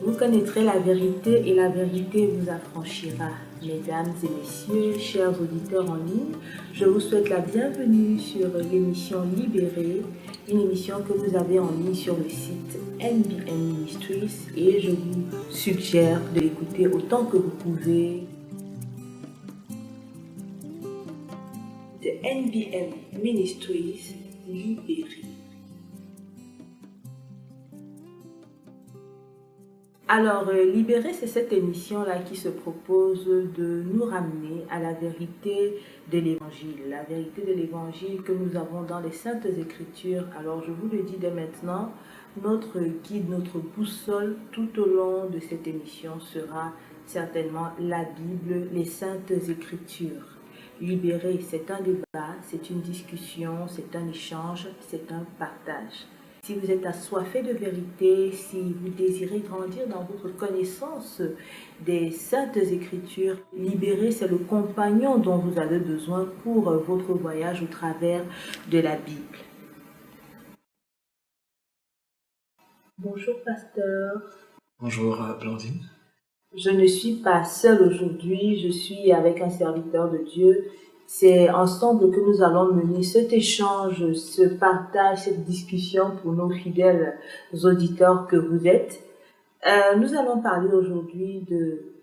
Vous connaîtrez la vérité et la vérité vous affranchira. Mesdames et messieurs, chers auditeurs en ligne, je vous souhaite la bienvenue sur l'émission Libérée, une émission que vous avez en ligne sur le site NBM Ministries et je vous suggère de l'écouter autant que vous pouvez. De NBM Ministries Libérée. Alors, Libérer, c'est cette émission-là qui se propose de nous ramener à la vérité de l'Évangile. La vérité de l'Évangile que nous avons dans les Saintes Écritures. Alors, je vous le dis dès maintenant, notre guide, notre boussole tout au long de cette émission sera certainement la Bible, les Saintes Écritures. Libérer, c'est un débat, c'est une discussion, c'est un échange, c'est un partage. Si vous êtes assoiffé de vérité, si vous désirez grandir dans votre connaissance des Saintes Écritures, Libérer, c'est le compagnon dont vous avez besoin pour votre voyage au travers de la Bible. Bonjour, pasteur. Bonjour, Blandine. Je ne suis pas seule aujourd'hui, je suis avec un serviteur de Dieu. C'est ensemble que nous allons mener cet échange, ce partage, cette discussion pour nos fidèles auditeurs que vous êtes. Nous allons parler aujourd'hui de...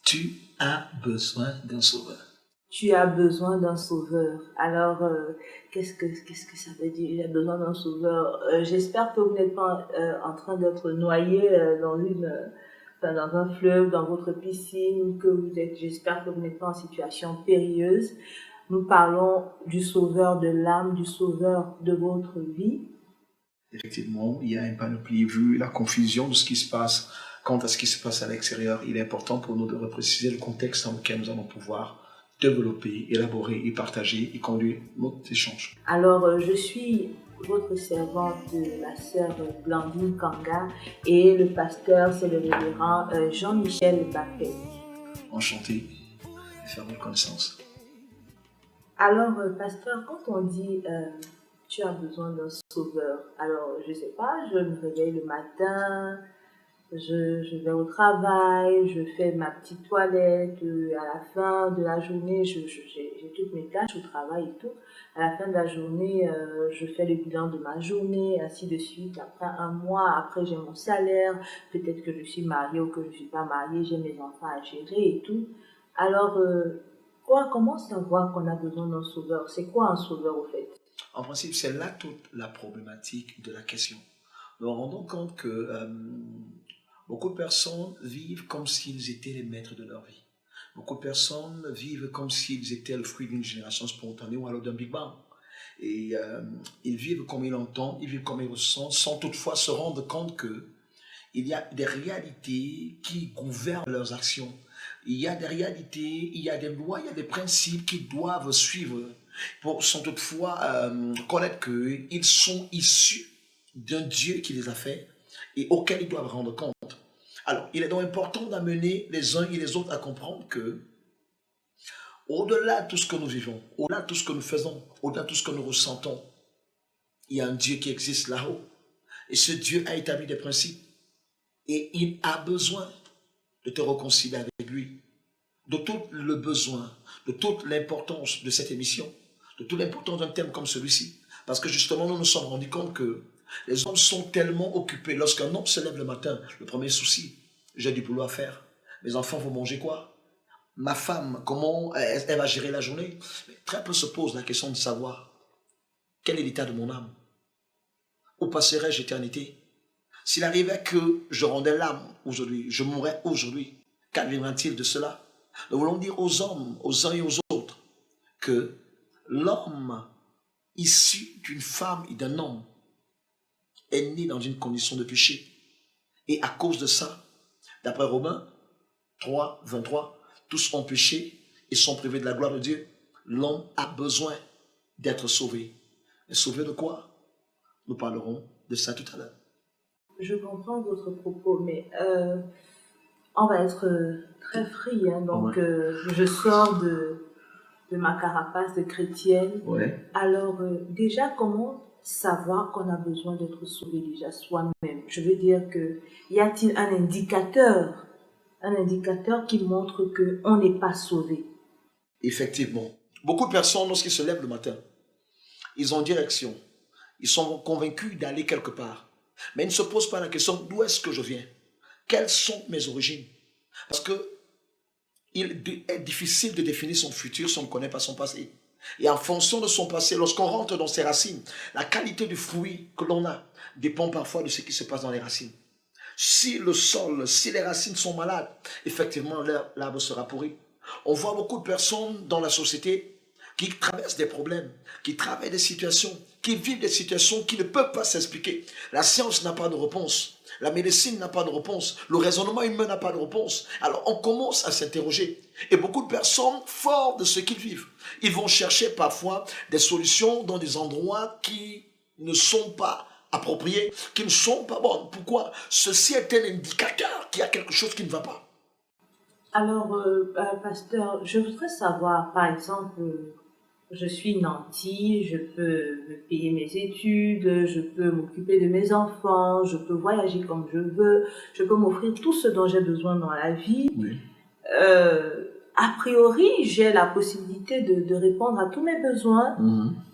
Tu as besoin d'un sauveur. Tu as besoin d'un sauveur. Alors, qu'est-ce que ça veut dire? J'ai besoin d'un sauveur. J'espère que vous n'êtes pas en train d'être noyé dans un fleuve, dans votre piscine, j'espère que vous n'êtes pas en situation périlleuse. Nous parlons du sauveur de l'âme, du sauveur de votre vie. Effectivement, il y a un panoplie, vu la confusion de ce qui se passe quant à ce qui se passe à l'extérieur. Il est important pour nous de repréciser le contexte dans lequel nous allons pouvoir développer, élaborer et partager et conduire notre échange. Alors, je suis votre servante, la sœur Blandine Kanga, et le pasteur, c'est le révérend Jean-Michel Bappé. Enchanté de faire votre connaissance. Alors, pasteur, quand on dit tu as besoin d'un sauveur, alors je ne sais pas, je me réveille le matin, je vais au travail, je fais ma petite toilette, à la fin de la journée, j'ai toutes mes tâches au travail et tout. À la fin de la journée, je fais le bilan de ma journée, ainsi de suite. Après un mois, après j'ai mon salaire, peut-être que je suis mariée ou que je ne suis pas mariée, j'ai mes enfants à gérer et tout. Alors, comment savoir qu'on a besoin d'un sauveur? C'est quoi un sauveur au fait? En principe, c'est là toute la problématique de la question. Nous nous rendons compte que beaucoup de personnes vivent comme s'ils étaient les maîtres de leur vie. Beaucoup de personnes vivent comme s'ils étaient le fruit d'une génération spontanée ou alors d'un Big Bang. Et ils vivent comme ils l'entendent, ils vivent comme ils ressentent, sans toutefois se rendre compte qu'il y a des réalités qui gouvernent leurs actions. Il y a des réalités, il y a des lois, il y a des principes qu'ils doivent suivre sans toutefois connaître qu'ils sont issus d'un Dieu qui les a fait et auquel ils doivent rendre compte. Alors, il est donc important d'amener les uns et les autres à comprendre que au-delà de tout ce que nous vivons, au-delà de tout ce que nous faisons, au-delà de tout ce que nous ressentons, il y a un Dieu qui existe là-haut. Et ce Dieu a établi des principes. Et il a besoin de te réconcilier avec lui. De tout le besoin, de toute l'importance de cette émission, de toute l'importance d'un thème comme celui-ci. Parce que justement, nous nous sommes rendus compte que les hommes sont tellement occupés. Lorsqu'un homme se lève le matin, le premier souci, j'ai du boulot à faire. Mes enfants vont manger quoi? Ma femme, comment elle va gérer la journée? Mais très peu se posent la question de savoir quel est l'état de mon âme. Où passerai-je l'éternité? S'il arrivait que je rendais l'âme aujourd'hui, je mourrais aujourd'hui, qu'adviendra-t-il de cela? Nous voulons dire aux hommes, aux uns et aux autres, que l'homme issu d'une femme et d'un homme est né dans une condition de péché. Et à cause de ça, d'après Romains 3, 23, tous ont péché et sont privés de la gloire de Dieu. L'homme a besoin d'être sauvé. Mais sauvé de quoi? Nous parlerons de ça tout à l'heure. Je comprends votre propos, mais on va être très free, hein, donc ouais. Je sors de ma carapace de chrétienne. Ouais. Alors déjà, comment savoir qu'on a besoin d'être sauvé déjà soi-même? Je veux dire que, y a-t-il un indicateur qui montre qu'on n'est pas sauvé? Effectivement. Beaucoup de personnes, lorsqu'ils se lèvent le matin, ils ont une direction. Ils sont convaincus d'aller quelque part. Mais ils ne se posent pas la question d'où est-ce que je viens? Quelles sont mes origines? Parce que il est difficile de définir son futur si on ne connaît pas son passé. Et en fonction de son passé, lorsqu'on rentre dans ses racines, la qualité du fruit que l'on a dépend parfois de ce qui se passe dans les racines. Si le sol, si les racines sont malades, effectivement, l'arbre sera pourri. On voit beaucoup de personnes dans la société qui traversent des problèmes, qui traversent des situations, qui vivent des situations qui ne peuvent pas s'expliquer. La science n'a pas de réponse. La médecine n'a pas de réponse. Le raisonnement humain n'a pas de réponse. Alors on commence à s'interroger. Et beaucoup de personnes, forts de ce qu'ils vivent, ils vont chercher parfois des solutions dans des endroits qui ne sont pas appropriés, qui ne sont pas bons. Pourquoi? Ceci est un indicateur qu'il y a quelque chose qui ne va pas. Alors, pasteur, je voudrais savoir, par exemple, je suis nantie, je peux me payer mes études, je peux m'occuper de mes enfants, je peux voyager comme je veux, je peux m'offrir tout ce dont j'ai besoin dans la vie. Oui. A priori, j'ai la possibilité de répondre à tous mes besoins,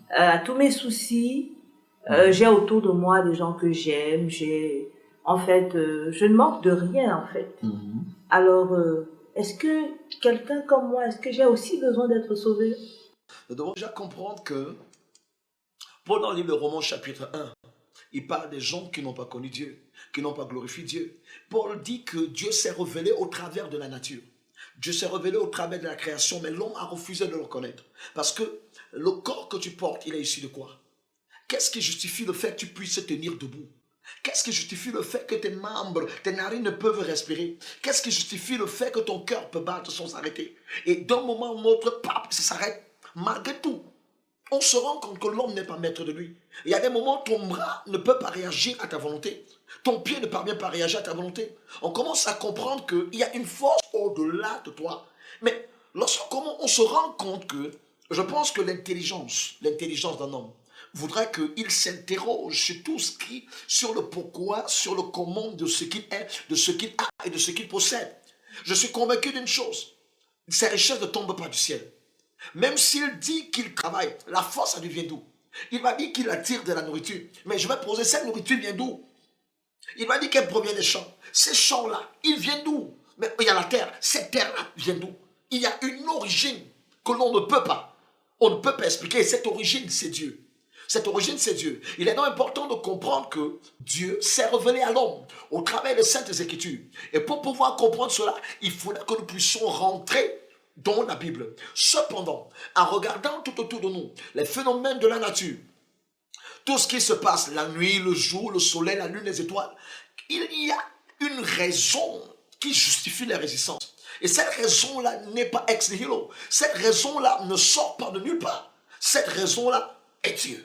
à tous mes soucis. J'ai autour de moi des gens que j'aime. En fait, je ne manque de rien, en fait. Alors, est-ce que quelqu'un comme moi, est-ce que j'ai aussi besoin d'être sauvé? Nous devons déjà comprendre que Paul, dans le livre de Romains chapitre 1, il parle des gens qui n'ont pas connu Dieu, qui n'ont pas glorifié Dieu. Paul dit que Dieu s'est révélé au travers de la nature. Dieu s'est révélé au travers de la création, mais l'homme a refusé de le reconnaître. Parce que le corps que tu portes, il est issu de quoi? Qu'est-ce qui justifie le fait que tu puisses tenir debout? Qu'est-ce qui justifie le fait que tes membres, tes narines ne peuvent respirer? Qu'est-ce qui justifie le fait que ton cœur peut battre sans s'arrêter? Et d'un moment à l'autre, ça s'arrête. Malgré tout, on se rend compte que l'homme n'est pas maître de lui. Il y a des moments où ton bras ne peut pas réagir à ta volonté. Ton pied ne parvient pas à réagir à ta volonté. On commence à comprendre qu'il y a une force au-delà de toi. Mais lorsqu'on se rend compte que, je pense que l'intelligence d'un homme, voudrait qu'il s'interroge sur tout ce qui, sur le pourquoi, sur le comment de ce qu'il est, de ce qu'il a et de ce qu'il possède. Je suis convaincu d'une chose, ces richesses ne tombent pas du ciel. Même s'il dit qu'il travaille, la force, ça lui vient d'où? Il m'a dit qu'il attire de la nourriture. Mais je vais poser, cette nourriture vient d'où? Il m'a dit qu'elle provient des champs. Ces champs-là, ils viennent d'où? Mais il y a la terre. Cette terre-là vient d'où? Il y a une origine que l'on ne peut pas. On ne peut pas expliquer. Cette origine, c'est Dieu. Cette origine, c'est Dieu. Il est donc important de comprendre que Dieu s'est révélé à l'homme au travers des Saintes Écritures. Et pour pouvoir comprendre cela, il faudra que nous puissions rentrer dans la Bible. Cependant, en regardant tout autour de nous, les phénomènes de la nature, tout ce qui se passe, la nuit, le jour, le soleil, la lune, les étoiles, il y a une raison qui justifie la résistance. Et cette raison-là n'est pas ex nihilo. Cette raison-là ne sort pas de nulle part. Cette raison-là est Dieu.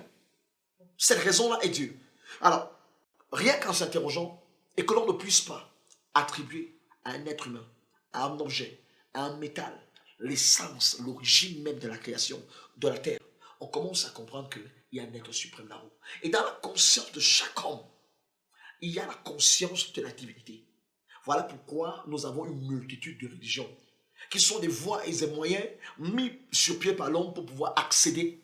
Cette raison-là est Dieu. Alors, rien qu'en s'interrogeant, et que l'on ne puisse pas attribuer à un être humain, à un objet, à un métal, l'essence, l'origine même de la création, de la terre, on commence à comprendre qu'il y a un être suprême là-haut. Et dans la conscience de chaque homme, il y a la conscience de la divinité. Voilà pourquoi nous avons une multitude de religions, qui sont des voies et des moyens mis sur pied par l'homme pour pouvoir accéder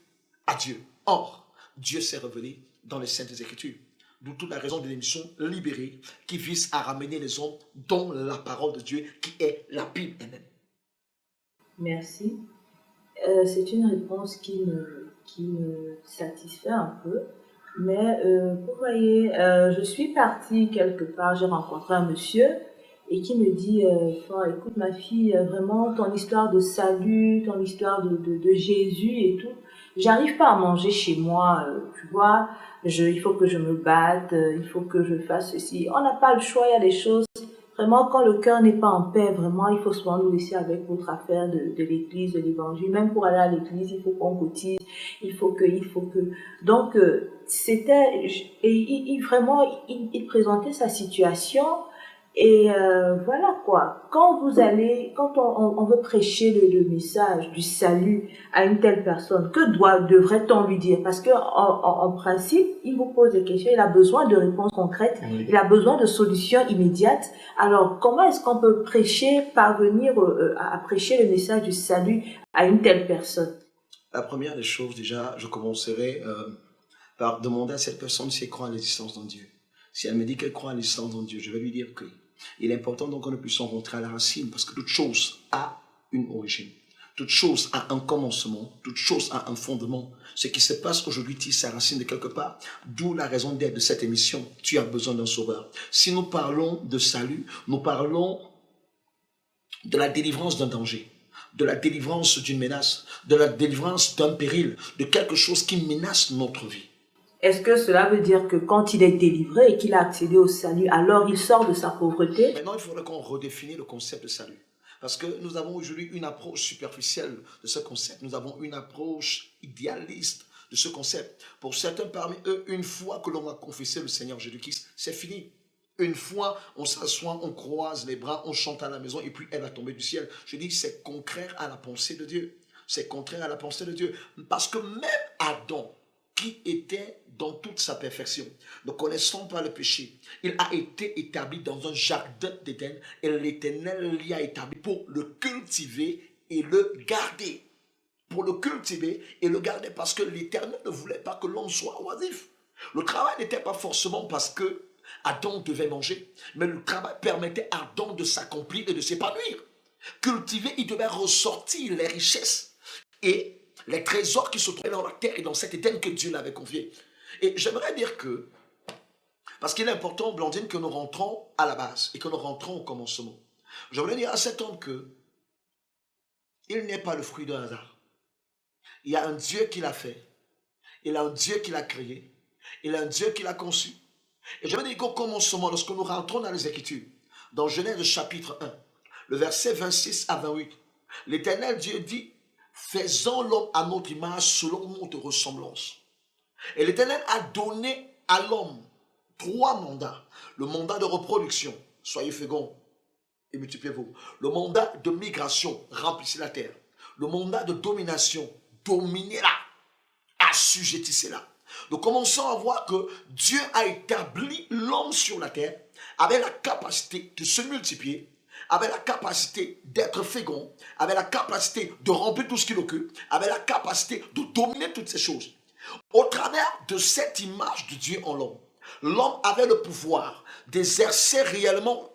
à Dieu. Or, Dieu s'est révélé dans les Saintes Écritures. D'où toute la raison de l'émission Libérée, qui vise à ramener les hommes dans la parole de Dieu, qui est la Bible elle-même. Merci. C'est une réponse qui me satisfait un peu. Mais vous voyez, je suis partie quelque part, j'ai rencontré un monsieur et qui me dit, écoute ma fille, vraiment ton histoire de salut, ton histoire de Jésus et tout, j'arrive pas à manger chez moi, tu vois, il faut que je me batte, il faut que je fasse ceci. On n'a pas le choix, il y a des choses. Vraiment, quand le cœur n'est pas en paix, vraiment, il faut souvent nous laisser avec votre affaire de l'église, de l'évangile. Même pour aller à l'église, il faut qu'on cotise, il faut que. Donc, c'était, et vraiment, il présentait sa situation Et voilà quoi. Quand vous allez, quand on veut prêcher le message du salut à une telle personne, que devrait-on lui dire? Parce que en principe, il vous pose des questions, il a besoin de réponses concrètes, Oui. il a besoin de solutions immédiates. Alors, comment est-ce qu'on peut prêcher, parvenir à prêcher le message du salut à une telle personne? La première des choses, déjà, je commencerai par demander à cette personne si elle croit à l'existence d'un Dieu. Si elle me dit qu'elle croit à l'existence d'un Dieu, je vais lui dire que il est important donc que nous puissions rentrer à la racine, parce que toute chose a une origine. Toute chose a un commencement, toute chose a un fondement. Ce qui se passe aujourd'hui tire sa racine de quelque part, d'où la raison d'être de cette émission. Tu as besoin d'un sauveur. Si nous parlons de salut, nous parlons de la délivrance d'un danger, de la délivrance d'une menace, de la délivrance d'un péril, de quelque chose qui menace notre vie. Est-ce que cela veut dire que quand il est délivré et qu'il a accédé au salut, alors il sort de sa pauvreté? Maintenant, il faudrait qu'on redéfinisse le concept de salut. Parce que nous avons aujourd'hui une approche superficielle de ce concept. Nous avons une approche idéaliste de ce concept. Pour certains parmi eux, une fois que l'on a confessé le Seigneur Jésus-Christ, c'est fini. Une fois, on s'assoit, on croise les bras, on chante à la maison et puis elle va tomber du ciel. Je dis, c'est contraire à la pensée de Dieu. C'est contraire à la pensée de Dieu. Parce que même Adam, qui était dans toute sa perfection, ne connaissant pas le péché, il a été établi dans un jardin d'Éden et l'Éternel l'y a établi pour le cultiver et le garder. Pour le cultiver et le garder parce que l'Éternel ne voulait pas que l'homme soit oisif. Le travail n'était pas forcément parce que Adam devait manger, mais le travail permettait à Adam de s'accomplir et de s'épanouir. Cultiver, il devait ressortir les richesses et les trésors qui se trouvaient dans la terre et dans cet Éden que Dieu l'avait confié. Et j'aimerais dire que, parce qu'il est important, Blandine, que nous rentrons à la base et que nous rentrons au commencement. Je voulais dire à cet homme que il n'est pas le fruit d'un hasard. Il y a un Dieu qui l'a fait. Il y a un Dieu qui l'a créé. Il y a un Dieu qui l'a conçu. Et je veux dire qu'au commencement, lorsque nous rentrons dans les Écritures, dans Genèse chapitre 1, le verset 26 à 28, l'Éternel Dieu dit, faisons l'homme à notre image selon notre ressemblance. Et l'Éternel a donné à l'homme 3 mandats. Le mandat de reproduction, soyez féconds et multipliez-vous. Le mandat de migration, remplissez la terre. Le mandat de domination, dominez-la, assujettissez-la. Nous commençons à voir que Dieu a établi l'homme sur la terre avec la capacité de se multiplier, avec la capacité d'être fécond, avec la capacité de remplir tout ce qu'il occupe, avec la capacité de dominer toutes ces choses. Au travers de cette image de Dieu en l'homme, l'homme avait le pouvoir d'exercer réellement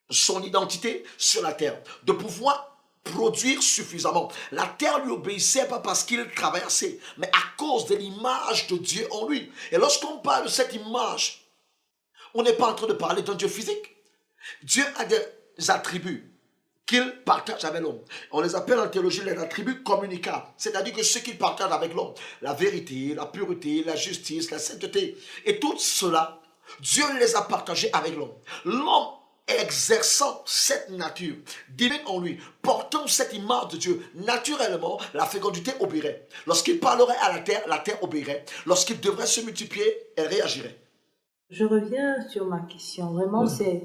son identité sur la terre, de pouvoir produire suffisamment. La terre lui obéissait pas parce qu'il travaillait assez, mais à cause de l'image de Dieu en lui. Et lorsqu'on parle de cette image, on n'est pas en train de parler d'un Dieu physique. Dieu a des attributs qu'il partage avec l'homme. On les appelle en théologie les attributs communicables, c'est-à-dire que ce qu'il partage avec l'homme, la vérité, la pureté, la justice, la sainteté, et tout cela, Dieu les a partagés avec l'homme. L'homme exerçant cette nature divine en lui, portant cette image de Dieu, naturellement, la fécondité obéirait. Lorsqu'il parlerait à la terre obéirait. Lorsqu'il devrait se multiplier, elle réagirait. Je reviens sur ma question. Vraiment, c'est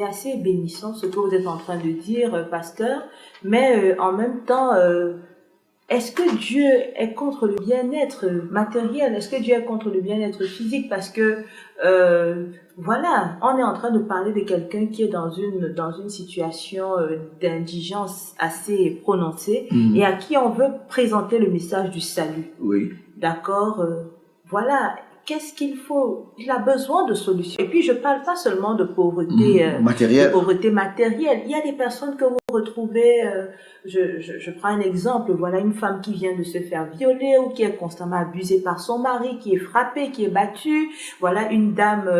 assez bénissant ce que vous êtes en train de dire, pasteur. Mais en même temps, est-ce que Dieu est contre le bien-être matériel? Est-ce que Dieu est contre le bien-être physique? Parce que, voilà, on est en train de parler de quelqu'un qui est dans une situation d'indigence assez prononcée et à qui on veut présenter le message du salut. Oui. D'accord? Voilà. Qu'est-ce qu'il faut? Il a besoin de solutions. Et puis, je parle pas seulement de pauvreté matérielle. De pauvreté matérielle. Il y a des personnes que vous retrouvez, je prends un exemple, voilà une femme qui vient de se faire violer ou qui est constamment abusée par son mari, qui est frappée, qui est battue. Voilà une dame,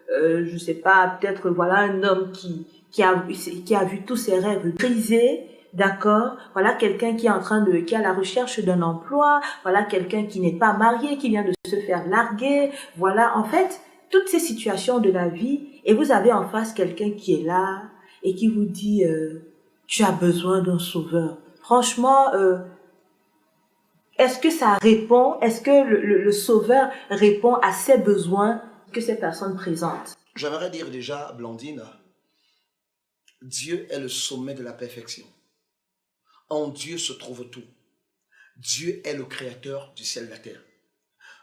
je sais pas, peut-être voilà un homme qui a vu tous ses rêves brisés. D'accord, voilà quelqu'un qui est qui est à la recherche d'un emploi, voilà quelqu'un qui n'est pas marié, qui vient de se faire larguer, voilà en fait toutes ces situations de la vie et vous avez en face quelqu'un qui est là et qui vous dit tu as besoin d'un sauveur. Franchement, est-ce que ça répond, est-ce que le sauveur répond à ces besoins que ces personnes présentent? J'aimerais dire déjà, Blandine, Dieu est le sommet de la perfection. En Dieu se trouve tout. Dieu est le créateur du ciel et de la terre.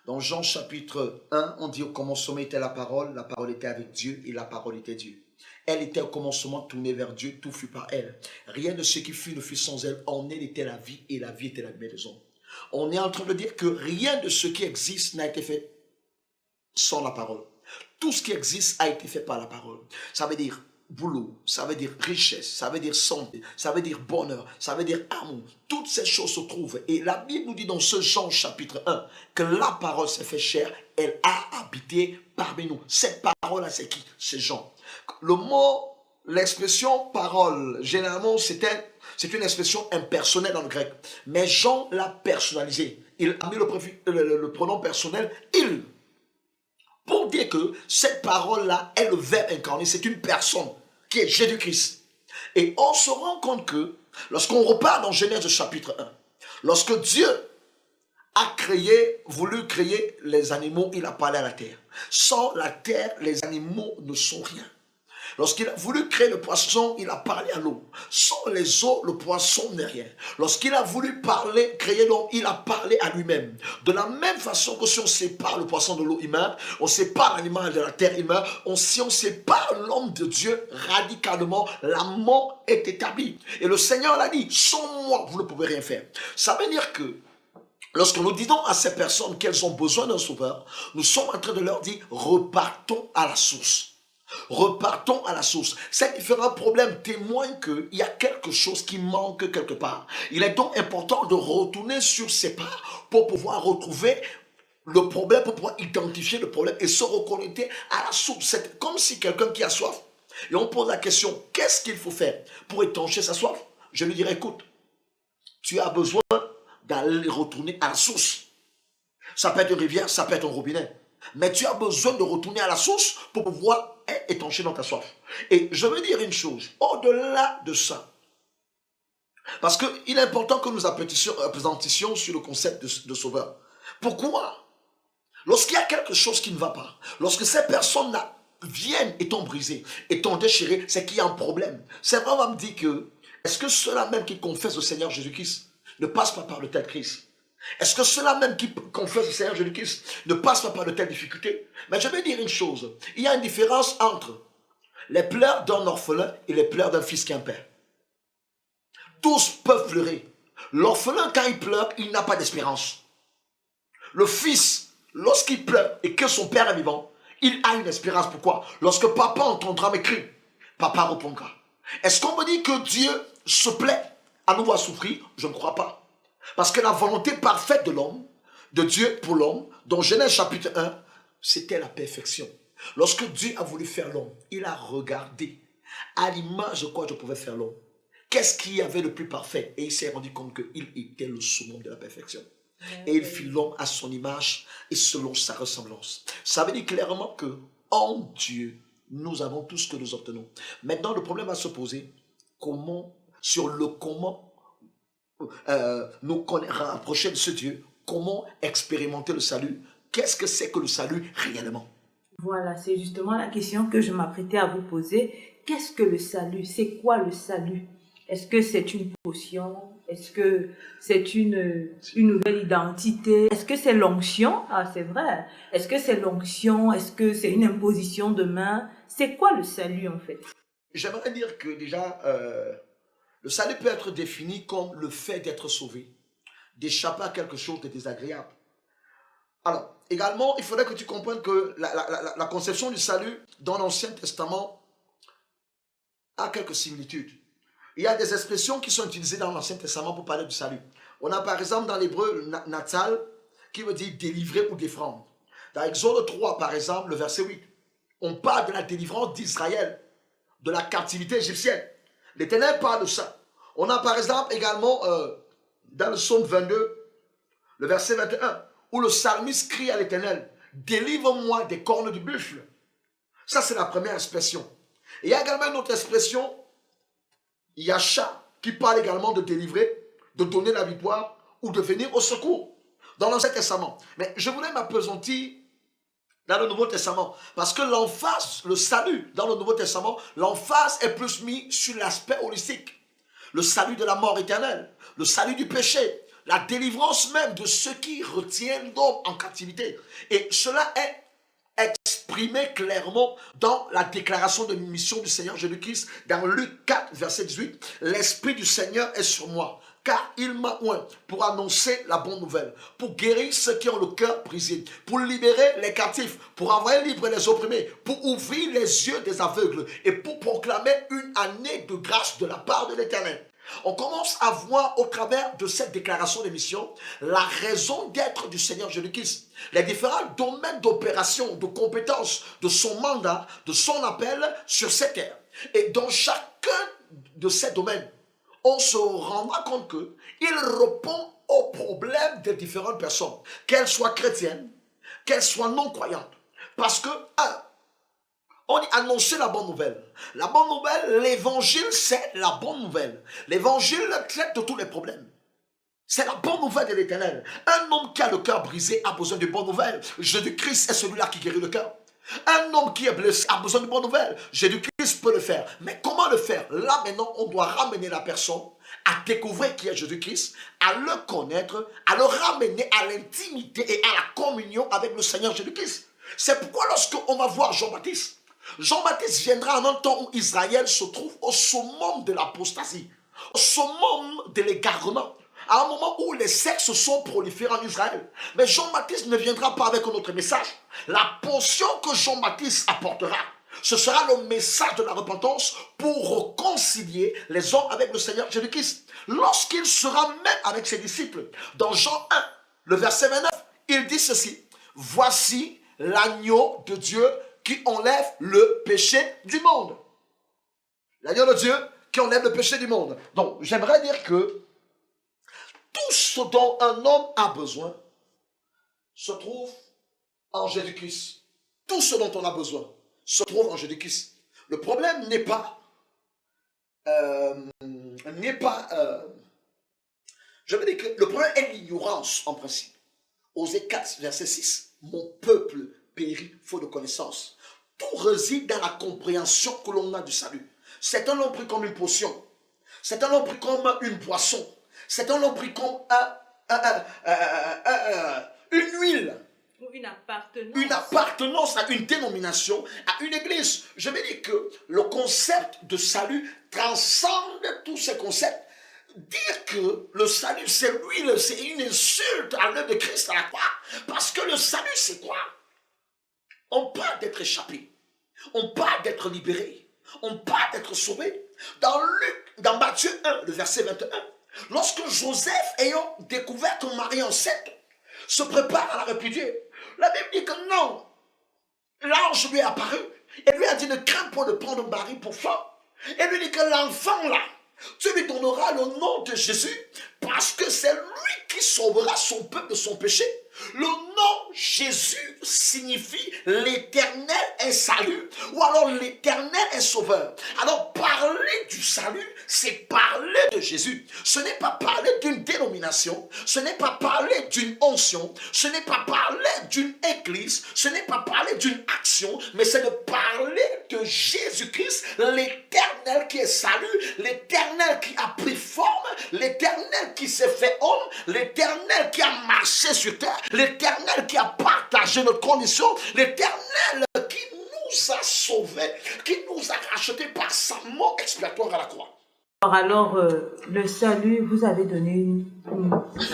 Dans Jean chapitre 1, on dit au commencement était la parole était avec Dieu et la parole était Dieu. Elle était au commencement tournée vers Dieu, tout fut par elle. Rien de ce qui fut ne fut sans elle. En elle était la vie et la vie était la lumière des hommes. On est en train de dire que rien de ce qui existe n'a été fait sans la parole. Tout ce qui existe a été fait par la parole. Ça veut dire boulot, ça veut dire richesse, ça veut dire santé, ça veut dire bonheur, ça veut dire amour. Toutes ces choses se trouvent. Et la Bible nous dit dans ce Jean chapitre 1 que la parole s'est fait chair, elle a habité parmi nous. Cette parole-là, c'est qui? C'est Jean. Le mot, l'expression parole, généralement, c'est une expression impersonnelle dans le grec. Mais Jean l'a personnalisé. Il a mis le pronom personnel « il ». Pour dire que cette parole-là est le Verbe incarné, c'est une personne qui est Jésus-Christ. Et on se rend compte que, lorsqu'on repart dans Genèse chapitre 1, lorsque Dieu a voulu créer les animaux, il a parlé à la terre. Sans la terre, les animaux ne sont rien. Lorsqu'il a voulu créer le poisson, il a parlé à l'eau. Sans les eaux, le poisson n'est rien. Lorsqu'il a voulu créer l'homme, il a parlé à lui-même. De la même façon que si on sépare le poisson de l'eau humaine, on sépare l'animal de la terre humaine, si on sépare l'homme de Dieu radicalement, la mort est établie. Et le Seigneur l'a dit, sans moi, vous ne pouvez rien faire. Ça veut dire que lorsque nous disons à ces personnes qu'elles ont besoin d'un sauveur, nous sommes en train de leur dire, repartons à la source. Repartons à la source. Ces différents problèmes témoignent qu'il y a quelque chose qui manque quelque part. Il est donc important de retourner sur ses pas pour pouvoir retrouver le problème, pour pouvoir identifier le problème et se reconnecter à la source. C'est comme si quelqu'un qui a soif, et on pose la question, qu'est-ce qu'il faut faire pour étancher sa soif? Je lui dirais, écoute, tu as besoin d'aller retourner à la source. Ça peut être une rivière, ça peut être un robinet. Mais tu as besoin de retourner à la source pour pouvoir être étanché dans ta soif. Et je veux dire une chose, au-delà de ça, parce qu'il est important que nous appesantissions sur le concept de sauveur. Pourquoi? Lorsqu'il y a quelque chose qui ne va pas, lorsque ces personnes-là viennent étant brisées, étant déchirées, c'est qu'il y a un problème. C'est vrai, on va me dire que, est-ce que ceux-là même qui confessent le Seigneur Jésus-Christ ne passent pas par le tel Christ? Est-ce que ceux-là même qui confessent le Seigneur Jésus-Christ ne passent pas par de telles difficultés? Mais je vais dire une chose. Il y a une différence entre les pleurs d'un orphelin et les pleurs d'un fils qui a un père. Tous peuvent pleurer. L'orphelin, quand il pleure, il n'a pas d'espérance. Le fils, lorsqu'il pleure et que son père est vivant, il a une espérance. Pourquoi? Lorsque papa entendra mes cris, papa répondra. Est-ce qu'on me dit que Dieu se plaît à nous voir souffrir? Je ne crois pas. Parce que la volonté parfaite de l'homme, de Dieu pour l'homme, dans Genèse chapitre 1, c'était la perfection. Lorsque Dieu a voulu faire l'homme, il a regardé à l'image de quoi je pouvais faire l'homme. Qu'est-ce qu'il y avait le plus parfait? Et il s'est rendu compte qu'il était le summum de la perfection. Et il fit l'homme à son image et selon sa ressemblance. Ça veut dire clairement que en Dieu, nous avons tout ce que nous obtenons. Maintenant, le problème à se poser, sur le comment nous rapprocher de ce Dieu, comment expérimenter le salut, qu'est-ce que c'est que le salut réellement? Voilà, c'est justement la question que je m'apprêtais à vous poser. Qu'est-ce que le salut? C'est quoi le salut? Est-ce que c'est une potion? Est-ce que c'est une nouvelle identité? Est-ce que c'est l'onction? Ah, c'est vrai. Est-ce que c'est l'onction? Est-ce que c'est une imposition de main? C'est quoi le salut en fait? J'aimerais dire que déjà, le salut peut être défini comme le fait d'être sauvé, d'échapper à quelque chose de désagréable. Alors, également, il faudrait que tu comprennes que la conception du salut dans l'Ancien Testament a quelques similitudes. Il y a des expressions qui sont utilisées dans l'Ancien Testament pour parler du salut. On a par exemple dans l'hébreu natal qui veut dire délivrer ou défendre. Dans Exode 3 par exemple, le verset 8, on parle de la délivrance d'Israël, de la captivité égyptienne. L'Éternel parle de ça. On a par exemple également dans le psaume 22, le verset 21, où le psalmiste crie à l'Éternel, délivre-moi des cornes du buffle. Ça c'est la première expression. Et il y a également une autre expression, Yacha, qui parle également de délivrer, de donner la victoire ou de venir au secours dans l'Ancien Testament. Mais je voulais m'appesantir dans le Nouveau Testament. Parce que l'emphase, le salut dans le Nouveau Testament, l'emphase est plus mise sur l'aspect holistique. Le salut de la mort éternelle, le salut du péché, la délivrance même de ceux qui retiennent l'homme en captivité. Et cela est exprimé clairement dans la déclaration de mission du Seigneur Jésus-Christ dans Luc 4, verset 18. L'Esprit du Seigneur est sur moi, car il m'a oint pour annoncer la bonne nouvelle, pour guérir ceux qui ont le cœur brisé, pour libérer les captifs, pour envoyer libre les opprimés, pour ouvrir les yeux des aveugles et pour proclamer une année de grâce de la part de l'Éternel. On commence à voir au travers de cette déclaration de mission la raison d'être du Seigneur Jésus-Christ, les différents domaines d'opération, de compétences, de son mandat, de son appel sur cette terre. Et dans chacun de ces domaines, on se rendra compte qu'il répond aux problèmes des différentes personnes, qu'elles soient chrétiennes, qu'elles soient non-croyantes. Parce que, on dit annoncer la bonne nouvelle. La bonne nouvelle, l'évangile, c'est la bonne nouvelle. L'évangile traite de tous les problèmes. C'est la bonne nouvelle de l'Éternel. Un homme qui a le cœur brisé a besoin de bonnes nouvelles. Jésus-Christ est celui-là qui guérit le cœur. Un homme qui est blessé a besoin de bonnes nouvelles. Jésus-Christ peut le faire. Mais comment le faire? Là maintenant, on doit ramener la personne à découvrir qui est Jésus-Christ, à le connaître, à le ramener à l'intimité et à la communion avec le Seigneur Jésus-Christ. C'est pourquoi lorsqu'on va voir Jean-Baptiste, Jean-Baptiste viendra en un temps où Israël se trouve au summum de l'apostasie, au summum de l'égarement, à un moment où les sectes sont proliférés en Israël. Mais Jean-Baptiste ne viendra pas avec un autre message. La portion que Jean-Baptiste apportera, ce sera le message de la repentance pour réconcilier les hommes avec le Seigneur Jésus-Christ. Lorsqu'il sera même avec ses disciples, dans Jean 1, le verset 29, il dit ceci: voici l'agneau de Dieu qui enlève le péché du monde. L'agneau de Dieu qui enlève le péché du monde. Donc, j'aimerais dire que tout ce dont un homme a besoin se trouve en Jésus-Christ. Tout ce dont on a besoin se trouve en Jésus-Christ. Le problème n'est pas, je veux dire que le problème est l'ignorance en principe. Osée 4, verset 6. Mon peuple périt faute de connaissance. Tout réside dans la compréhension que l'on a du salut. Certains l'ont pris comme une potion. Certains l'ont pris comme une boisson. Certains l'ont pris comme une huile. Une appartenance à une dénomination, à une église. Je veux dire que le concept de salut transcende tous ces concepts. Dire que le salut c'est l'huile, c'est une insulte à l'œuvre de Christ à la croix. Parce que le salut c'est quoi? On parle d'être échappé. On parle d'être libéré. On parle d'être sauvé. Dans Matthieu 1, le verset 21, lorsque Joseph, ayant découvert que Marie enceinte, se prépare à la répudier, la Bible dit que non. L'ange lui est apparu et lui a dit: ne crains pas de prendre Marie pour femme. Et lui dit que l'enfant là, tu lui donneras le nom de Jésus parce que c'est lui qui sauvera son peuple de son péché. Le nom Jésus signifie l'Éternel est salut ou alors l'Éternel est sauveur. Alors parler du salut, c'est parler de Jésus. Ce n'est pas parler d'une dénomination, ce n'est pas parler d'une onction, ce n'est pas parler d'une église, ce n'est pas parler d'une action, mais c'est de parler de Jésus-Christ, l'Éternel qui est salut, l'Éternel qui a pris forme, l'Éternel qui s'est fait homme, l'Éternel qui a marché sur terre, l'Éternel qui a partagé notre condition, l'Éternel qui nous a sauvés, qui nous a rachetés par sa mort expiatoire à la croix. Alors, le salut, vous avez donné une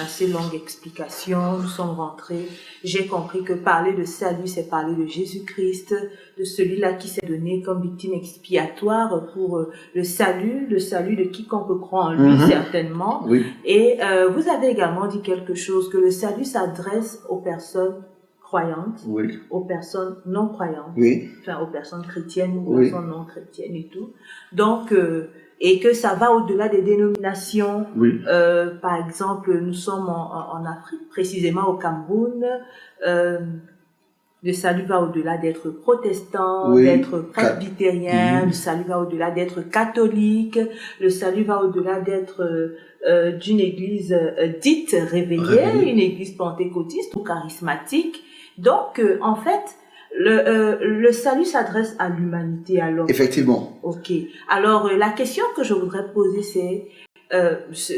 assez longue explication, nous sommes rentrés, j'ai compris que parler de salut, c'est parler de Jésus-Christ, de celui-là qui s'est donné comme victime expiatoire pour le salut de quiconque croit en lui, certainement. Oui. Et vous avez également dit quelque chose, que le salut s'adresse aux personnes croyantes, oui, aux personnes non croyantes, oui, enfin aux personnes chrétiennes ou aux oui, personnes non chrétiennes et tout. Donc, et que ça va au-delà des dénominations. oui. Par exemple, nous sommes en Afrique, précisément au Cameroun. Le salut va au-delà d'être protestant, Oui. d'être presbytérien. Le salut va au-delà d'être catholique. Le salut va au-delà d'être d'une église dite réveillée, une église pentecôtiste ou charismatique. Donc, en fait, Le salut s'adresse à l'humanité, à l'homme. Effectivement. Ok. Alors, la question que je voudrais poser, c'est,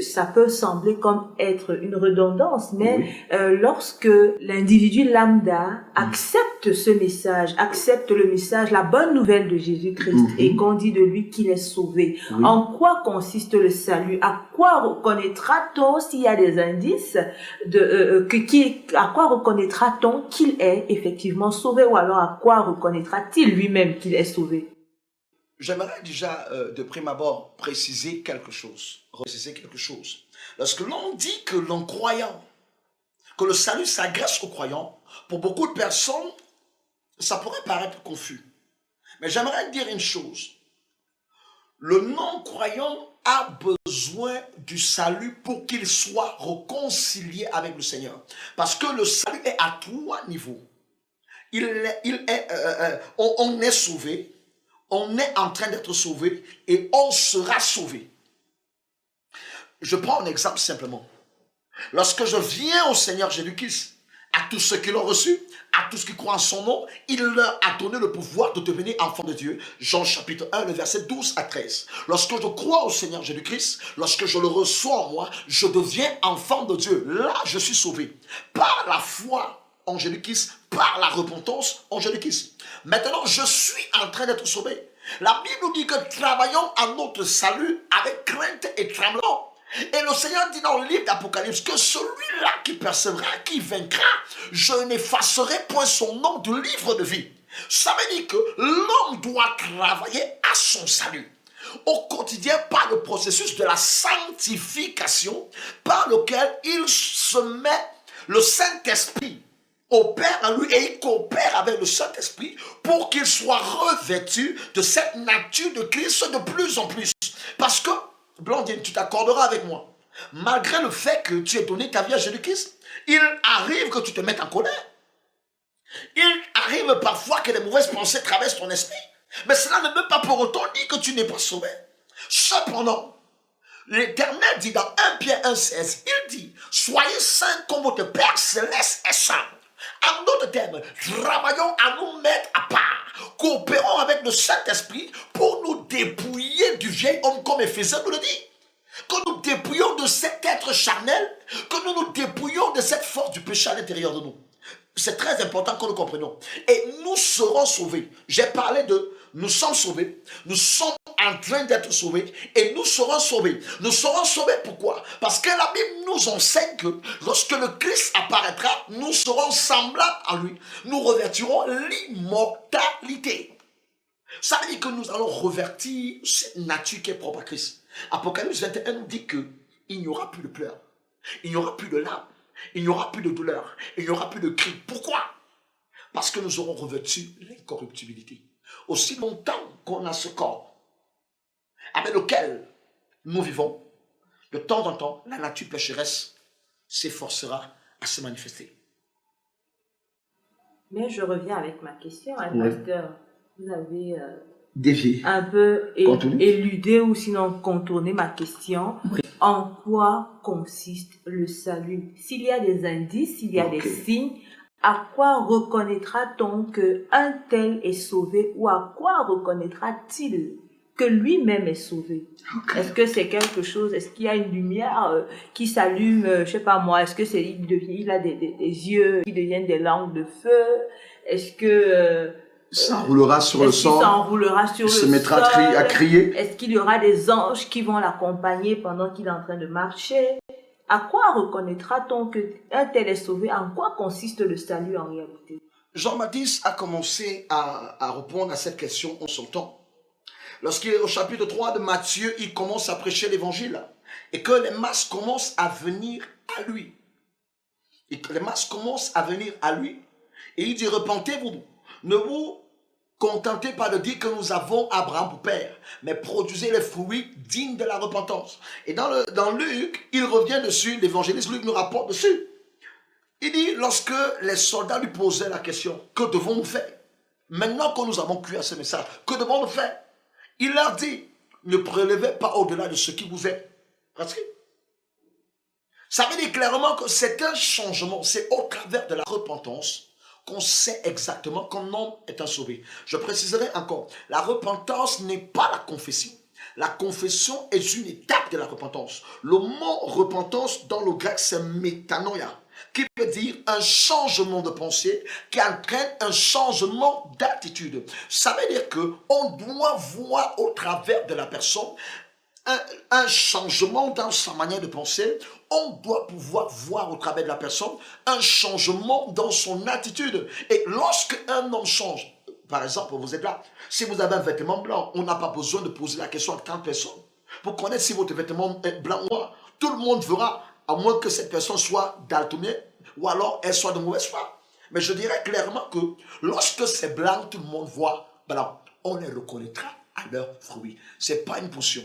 ça peut sembler comme être une redondance, mais Oui. lorsque l'individu lambda accepte ce message, accepte le message, la bonne nouvelle de Jésus-Christ, et qu'on dit de lui qu'il est sauvé, Oui. en quoi consiste le salut? À quoi reconnaîtra-t-on, s'il y a des indices, à quoi reconnaîtra-t-on qu'il est effectivement sauvé, ou alors à quoi reconnaîtra-t-il lui-même qu'il est sauvé? J'aimerais déjà, de prime abord, préciser quelque chose. Lorsque l'on dit que l'on croyant, que le salut s'adresse aux croyants, pour beaucoup de personnes, ça pourrait paraître confus. Mais j'aimerais dire une chose. Le non-croyant a besoin du salut pour qu'il soit réconcilié avec le Seigneur. Parce que le salut est à trois niveaux. On est sauvé, on est en train d'être sauvé et on sera sauvé. Je prends un exemple simplement. Lorsque je viens au Seigneur Jésus-Christ, à tous ceux qui l'ont reçu, à tous qui croient en son nom, il leur a donné le pouvoir de devenir enfants de Dieu. Jean chapitre 1, le verset 12 à 13. Lorsque je crois au Seigneur Jésus-Christ, lorsque je le reçois en moi, je deviens enfant de Dieu. Là, je suis sauvé. Par la foi en Jésus-Christ, par la repentance en Jésus-Christ. Maintenant, je suis en train d'être sauvé. La Bible nous dit que travaillons à notre salut avec crainte et tremblement. Et le Seigneur dit dans le livre d'Apocalypse que celui-là qui persévérera, qui vaincra, je n'effacerai point son nom du livre de vie. Ça veut dire que l'homme doit travailler à son salut au quotidien par le processus de la sanctification par lequel il se met le Saint-Esprit opère en lui et il coopère avec le Saint-Esprit pour qu'il soit revêtu de cette nature de Christ de plus en plus. Parce que Blondine, tu t'accorderas avec moi. Malgré le fait que tu aies donné ta vie à Jésus-Christ, il arrive que tu te mettes en colère. Il arrive parfois que les mauvaises pensées traversent ton esprit. Mais cela ne veut pas pour autant dire que tu n'es pas sauvé. Cependant, l'Éternel dit dans 1 Pierre 1,16, il dit, soyez saints comme votre Père céleste est saint. En d'autres termes, travaillons à nous mettre à part. Coopérons avec le Saint-Esprit pour nous dépouiller du vieil homme comme Éphésiens nous le dit. Que nous dépouillons de cet être charnel, que nous nous dépouillons de cette force du péché à l'intérieur de nous. C'est très important que nous comprenions. Et nous serons sauvés. J'ai parlé de nous sommes sauvés. Nous sommes en train d'être sauvés. Et nous serons sauvés. Nous serons sauvés pourquoi? Parce que la Bible nous enseigne que lorsque le Christ apparaîtra, nous serons semblables à lui. Nous revêtirons l'immortalité. Ça veut dire que nous allons revêtir cette nature qui est propre à Christ. Apocalypse 21 nous dit qu'il n'y aura plus de pleurs. Il n'y aura plus de larmes. Il n'y aura plus de douleur, il n'y aura plus de cris. Pourquoi? Parce que nous aurons revêtu l'incorruptibilité. Aussi longtemps qu'on a ce corps avec lequel nous vivons, de temps en temps, la nature pécheresse s'efforcera à se manifester. Mais je reviens avec ma question, hein, Oui. pasteur. Vous avez Dévié. un peu éludé ou sinon contourné ma question. Oui. En quoi consiste le salut? S'il y a des indices, s'il y a des signes, à quoi reconnaîtra-t-on qu'un tel est sauvé ou à quoi reconnaîtra-t-il que lui-même est sauvé? Est-ce que c'est quelque chose, est-ce qu'il y a une lumière qui s'allume, je sais pas moi, est-ce que c'est il a des yeux qui deviennent des langues de feu? Est-ce que ça roulera sur le sol, il se mettra à crier. Est-ce qu'il y aura des anges qui vont l'accompagner pendant qu'il est en train de marcher? À quoi reconnaîtra-t-on qu'un tel est sauvé? En quoi consiste le salut en réalité? Jean-Baptiste a commencé à répondre à cette question en son temps. Lorsqu'il est au chapitre 3 de Matthieu, il commence à prêcher l'évangile et que les masses commencent à venir à lui. Et que les masses commencent à venir à lui et il dit, repentez-vous, ne vous contentez pas de dire que nous avons Abraham pour père, mais produisez les fruits dignes de la repentance. Et dans Luc, il revient dessus, l'évangéliste Luc nous rapporte dessus. Il dit, lorsque les soldats lui posaient la question, que devons-nous faire? Maintenant que nous avons cru à ce message, que devons-nous faire? Il leur dit, ne prélevez pas au-delà de ce qui vous est prescrit. Ça veut dire clairement que c'est un changement, c'est au travers de la repentance qu'on sait exactement qu'un homme est un sauvé. Je préciserai encore, la repentance n'est pas la confession. La confession est une étape de la repentance. Le mot repentance dans le grec, c'est métanoïa, qui veut dire un changement de pensée qui entraîne un changement d'attitude. Ça veut dire qu'on doit voir au travers de la personne un changement dans sa manière de penser. On doit pouvoir voir au travers de la personne un changement dans son attitude. Et lorsque un homme change, par exemple, vous êtes là, si vous avez un vêtement blanc, on n'a pas besoin de poser la question à 30 personnes pour connaître si votre vêtement est blanc ou noir. Tout le monde verra, à moins que cette personne soit daltonienne ou alors elle soit de mauvaise foi. Mais je dirais clairement que lorsque c'est blanc, tout le monde voit blanc. On les reconnaîtra à leurs fruits. Ce n'est pas une potion.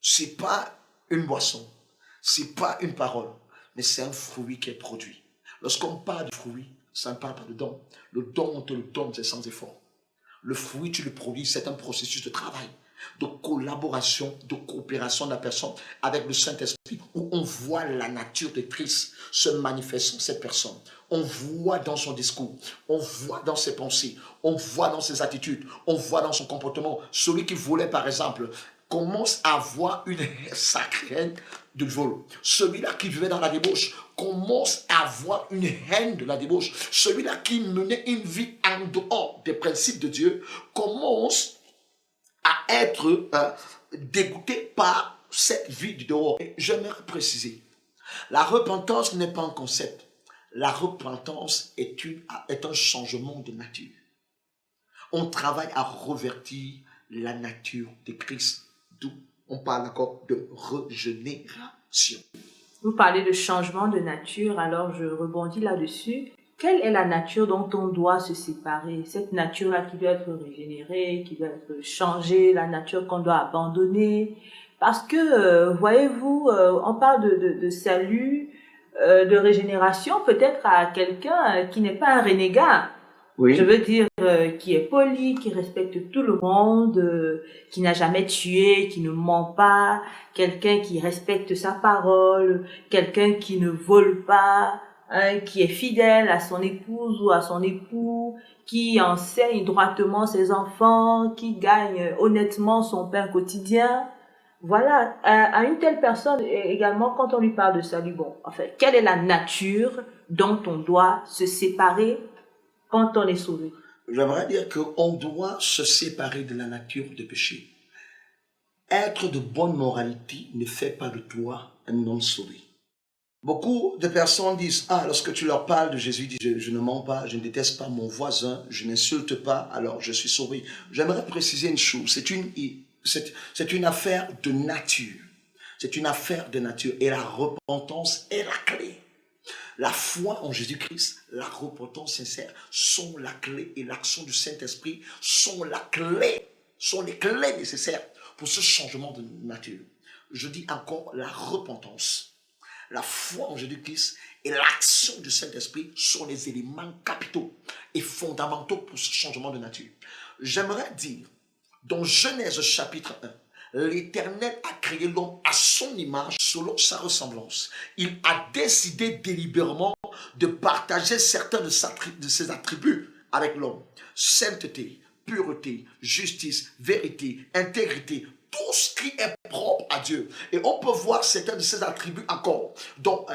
Ce n'est pas une boisson. Ce n'est pas une parole. Mais c'est un fruit qui est produit. Lorsqu'on parle de fruit, ça ne parle pas de don. Le don, on te le donne, c'est sans effort. Le fruit, tu le produis, c'est un processus de travail, de collaboration, de coopération de la personne avec le Saint-Esprit, où on voit la nature de Christ se manifestant dans cette personne. On voit dans son discours, on voit dans ses pensées, on voit dans ses attitudes, on voit dans son comportement. Celui qui volait, par exemple, commence à avoir une sacrée de vol. Celui-là qui vivait dans la débauche commence à avoir une haine de la débauche. Celui-là qui menait une vie en dehors des principes de Dieu commence à être dégoûté par cette vie du dehors. Et j'aimerais préciser, la repentance n'est pas un concept. La repentance est un changement de nature. On travaille à revertir la nature de Christ. D'où on parle encore de régénération. Vous parlez de changement de nature, alors je rebondis là-dessus. Quelle est la nature dont on doit se séparer? Cette nature-là qui doit être régénérée, qui doit être changée, la nature qu'on doit abandonner. Parce que, voyez-vous, on parle de salut, de régénération, peut-être à quelqu'un qui n'est pas un renégat. Oui. Je veux dire, qui est poli, qui respecte tout le monde, qui n'a jamais tué, qui ne ment pas, quelqu'un qui respecte sa parole, quelqu'un qui ne vole pas, qui est fidèle à son épouse ou à son époux, qui enseigne droitement ses enfants, qui gagne honnêtement son pain quotidien. Voilà, à une telle personne également, quand on lui parle de salut, bon, enfin, quelle est la nature dont on doit se séparer quand on est sauvé? J'aimerais dire qu'on doit se séparer de la nature de péché. Être de bonne moralité ne fait pas de toi un homme sauvé. Beaucoup de personnes disent, lorsque tu leur parles de Jésus, disent, je ne mens pas, je ne déteste pas mon voisin, je n'insulte pas, alors je suis sauvé. J'aimerais préciser une chose, c'est une affaire de nature. C'est une affaire de nature et la repentance est la clé. La foi en Jésus-Christ, la repentance sincère sont la clé et l'action du Saint-Esprit sont les clés nécessaires pour ce changement de nature. Je dis encore la repentance, la foi en Jésus-Christ et l'action du Saint-Esprit sont les éléments capitaux et fondamentaux pour ce changement de nature. J'aimerais dire, dans Genèse chapitre 1, l'Éternel a créé l'homme à son image, selon sa ressemblance. Il a décidé délibérément de partager certains de ses attributs avec l'homme. Sainteté, pureté, justice, vérité, intégrité, tout ce qui est propre à Dieu. Et on peut voir certains de ses attributs encore. Donc,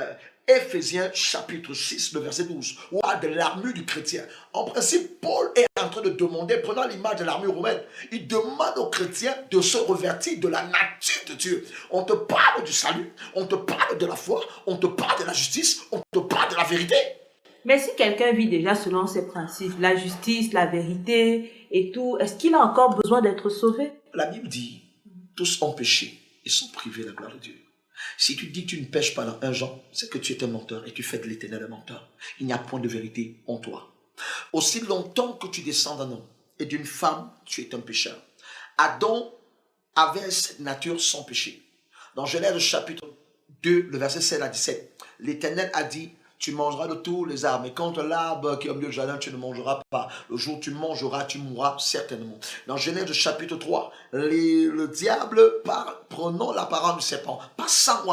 Éphésiens chapitre 6, le verset 12, où on parle de l'armure du chrétien. En principe, Paul est en train de demander, prenant l'image de l'armure romaine, il demande aux chrétiens de se revêtir de la nature de Dieu. On te parle du salut, on te parle de la foi, on te parle de la justice, on te parle de la vérité. Mais si quelqu'un vit déjà selon ses principes, la justice, la vérité et tout, est-ce qu'il a encore besoin d'être sauvé? La Bible dit, tous ont péché et sont privés de la gloire de Dieu. Si tu dis que tu ne pêches pas dans 1 Jean, c'est que tu es un menteur et tu fais de l'Éternel un menteur. Il n'y a point de vérité en toi. Aussi longtemps que tu descends d'un homme et d'une femme, tu es un pécheur. Adam avait cette nature sans péché. Dans Genèse chapitre 2, le verset 16 à 17, l'Éternel a dit, tu mangeras de tous les arbres, mais contre l'arbre qui est au milieu du jardin, tu ne mangeras pas. Le jour où tu mangeras, tu mourras certainement. Dans Genèse chapitre 3, le diable, prenant l'apparence du serpent, passant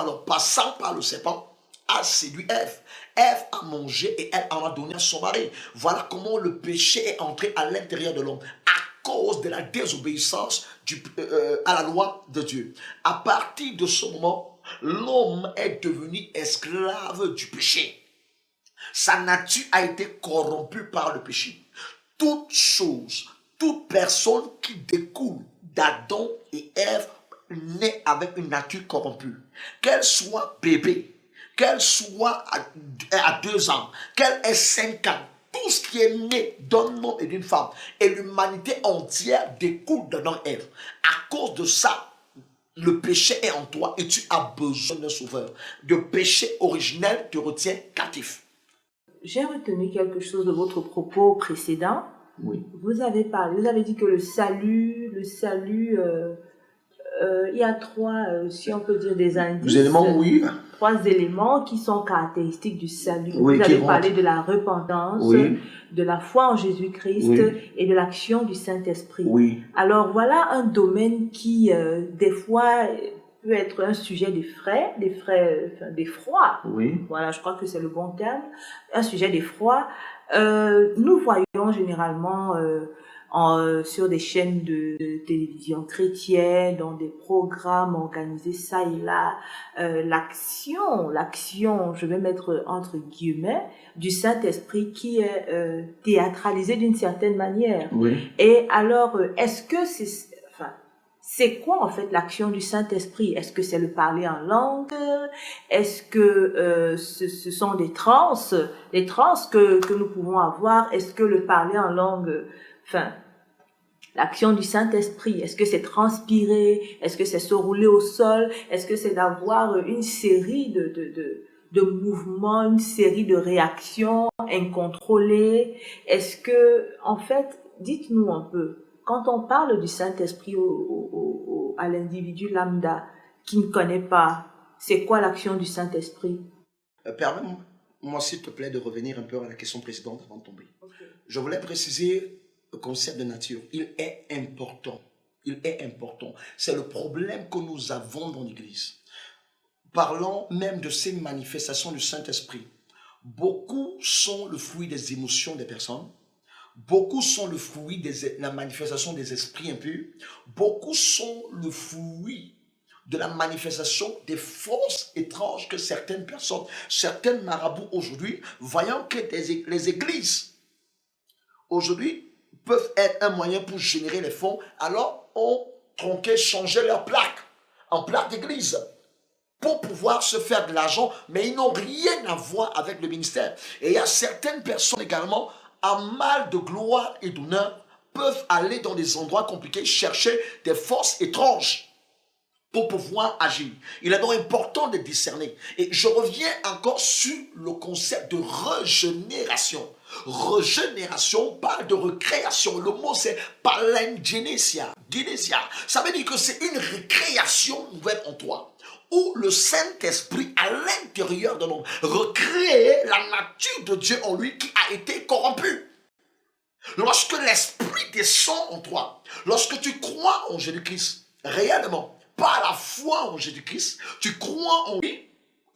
par le serpent, a séduit Ève. Ève a mangé et elle en a donné à son mari. Voilà comment le péché est entré à l'intérieur de l'homme. À cause de la désobéissance à la loi de Dieu. À partir de ce moment, l'homme est devenu esclave du péché. Sa nature a été corrompue par le péché. Toute chose, toute personne qui découle d'Adam et Ève naît avec une nature corrompue. Qu'elle soit bébé, qu'elle soit à 2 ans, qu'elle ait 5 ans, tout ce qui est né d'un homme et d'une femme, et l'humanité entière découle d'Adam et Ève. À cause de ça, le péché est en toi et tu as besoin d'un sauveur. Le péché originel te retient captif. J'ai retenu quelque chose de votre propos précédent. Oui. Vous avez dit que le salut, il y a 3, si on peut dire, des indices. Les éléments, oui. 3 éléments qui sont caractéristiques du salut. Oui, vous avez parlé de la repentance, oui, de la foi en Jésus-Christ, oui, et de l'action du Saint-Esprit. Oui. Alors voilà un domaine qui, des fois, peut être un sujet d'effroi. Oui. Voilà, je crois que c'est le bon terme. Un sujet d'effroi. Nous voyons généralement sur des chaînes de télévision chrétienne, dans des programmes organisés ça et là, l'action, je vais mettre entre guillemets, du Saint-Esprit qui est théâtralisée d'une certaine manière. Oui. Et alors, est-ce que c'est quoi en fait l'action du Saint-Esprit? Est-ce que c'est le parler en langue? Est-ce que ce sont des trans que nous pouvons avoir? Est-ce que le parler en langue, l'action du Saint-Esprit, est-ce que c'est transpirer? Est-ce que c'est se rouler au sol? Est-ce que c'est d'avoir une série de mouvements, une série de réactions incontrôlées? Est-ce que, en fait, dites-nous un peu, quand on parle du Saint-Esprit à l'individu lambda qui ne connaît pas, c'est quoi l'action du Saint-Esprit? Permets-moi, s'il te plaît, de revenir un peu à la question précédente avant de tomber. Okay. Je voulais préciser le concept de nature. Il est important. Il est important. C'est le problème que nous avons dans l'Église. Parlons même de ces manifestations du Saint-Esprit. Beaucoup sont le fruit des émotions des personnes. Beaucoup sont le fruit de la manifestation des esprits impurs. Beaucoup sont le fruit de la manifestation des forces étranges que certaines personnes, certains marabouts aujourd'hui, voyant que les églises aujourd'hui peuvent être un moyen pour générer les fonds, alors ont tronqué, changé leur plaque en plaque d'église pour pouvoir se faire de l'argent, mais ils n'ont rien à voir avec le ministère. Et il y a certaines personnes également, en mal de gloire et d'honneur, peuvent aller dans des endroits compliqués, chercher des forces étranges pour pouvoir agir. Il est donc important de discerner. Et je reviens encore sur le concept de régénération. Régénération parle de recréation. Le mot c'est palingenesia. Ça veut dire que c'est une récréation nouvelle en toi, où le Saint-Esprit à l'intérieur de l'homme recrée la nature de Dieu en lui qui a été corrompue. Lorsque l'Esprit descend en toi, lorsque tu crois en Jésus-Christ réellement, par la foi en Jésus-Christ, tu crois en lui,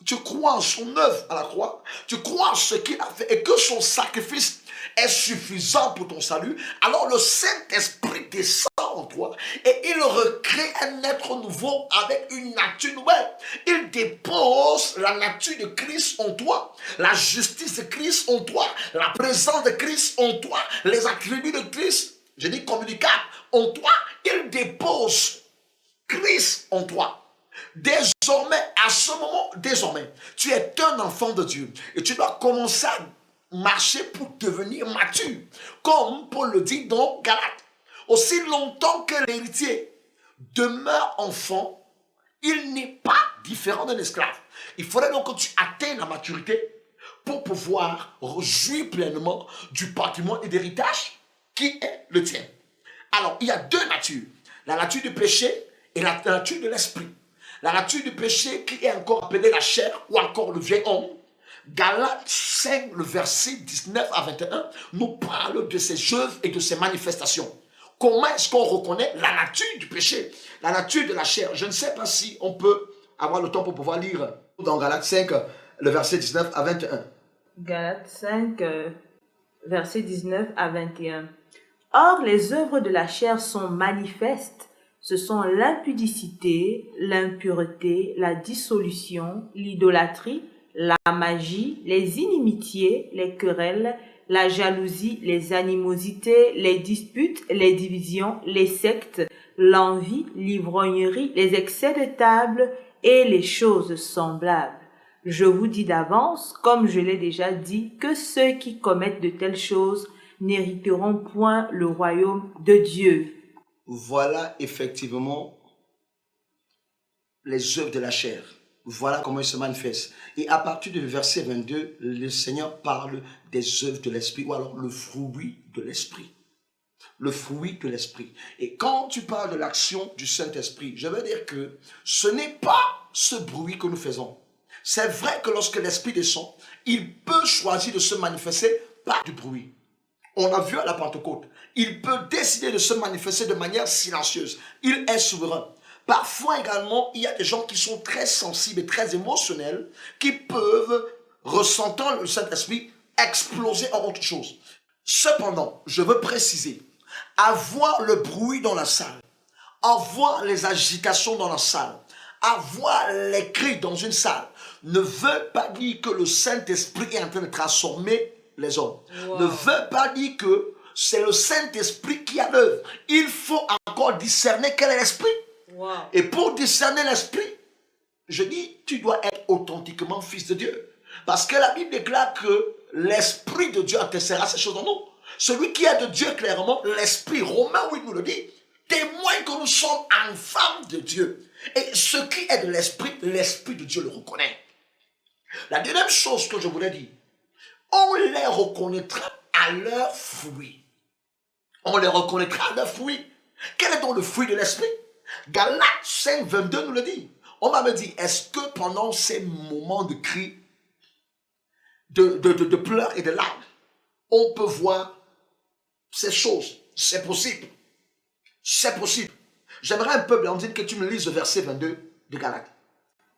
tu crois en son œuvre à la croix, tu crois en ce qu'il a fait et que son sacrifice est suffisant pour ton salut, alors le Saint-Esprit descend en toi et il recrée un être nouveau avec une nature nouvelle. Il dépose la nature de Christ en toi, la justice de Christ en toi, la présence de Christ en toi, les attributs de Christ, je dis communicables, en toi. Il dépose Christ en toi. Désormais, à ce moment, tu es un enfant de Dieu et tu dois commencer à marcher pour devenir mature, comme Paul le dit dans Galates. Aussi longtemps que l'héritier demeure enfant, il n'est pas différent d'un esclave. Il faudrait donc que tu atteignes la maturité pour pouvoir jouir pleinement du patrimoine et d'héritage qui est le tien. Alors, il y a 2 natures, la nature du péché et la nature de l'esprit. La nature du péché qui est encore appelée la chair ou encore le vieil homme. Galates 5, le verset 19 à 21, nous parle de ses œuvres et de ses manifestations. Comment est-ce qu'on reconnaît la nature du péché, la nature de la chair? Je ne sais pas si on peut avoir le temps pour pouvoir lire dans Galates 5, le verset 19 à 21. Galates 5, versets 19 à 21. Or, les œuvres de la chair sont manifestes. Ce sont l'impudicité, l'impureté, la dissolution, l'idolâtrie, la magie, les inimitiés, les querelles, la jalousie, les animosités, les disputes, les divisions, les sectes, l'envie, l'ivrognerie, les excès de table et les choses semblables. Je vous dis d'avance, comme je l'ai déjà dit, que ceux qui commettent de telles choses n'hériteront point le royaume de Dieu. Voilà effectivement les œuvres de la chair. Voilà comment ils se manifestent. Et à partir du verset 22, le Seigneur parle des œuvres de l'esprit, ou alors le fruit de l'esprit. Le fruit de l'esprit. Et quand tu parles de l'action du Saint-Esprit, je veux dire que ce n'est pas ce bruit que nous faisons. C'est vrai que lorsque l'Esprit descend, il peut choisir de se manifester par du bruit. On a vu à la Pentecôte, il peut décider de se manifester de manière silencieuse. Il est souverain. Parfois également, il y a des gens qui sont très sensibles et très émotionnels, qui peuvent, ressentant le Saint-Esprit, exploser en autre chose. Cependant, je veux préciser, avoir le bruit dans la salle, avoir les agitations dans la salle, avoir les cris dans une salle, ne veut pas dire que le Saint-Esprit est en train de transformer les hommes. Wow. Ne veut pas dire que c'est le Saint-Esprit qui a l'œuvre. Il faut encore discerner quel est l'Esprit. Wow. Et pour discerner l'Esprit, je dis, tu dois être authentiquement fils de Dieu. Parce que la Bible déclare que l'Esprit de Dieu attestera ces choses en nous. Celui qui est de Dieu, clairement, l'Esprit, Romains 8 nous le dit, témoigne que nous sommes enfants de Dieu. Et ce qui est de l'Esprit de Dieu le reconnaît. La deuxième chose que je voulais dire, on les reconnaîtra à leurs fruits. On les reconnaîtra à leurs fruits. Quel est donc le fruit de l'Esprit? Galates 5, 22 nous le dit. On va me dire, est-ce que pendant ces moments de cris, de pleurs et de larmes, on peut voir ces choses? C'est possible. C'est possible. J'aimerais un peu, Blandine, que tu me lises le verset 22 de Galates.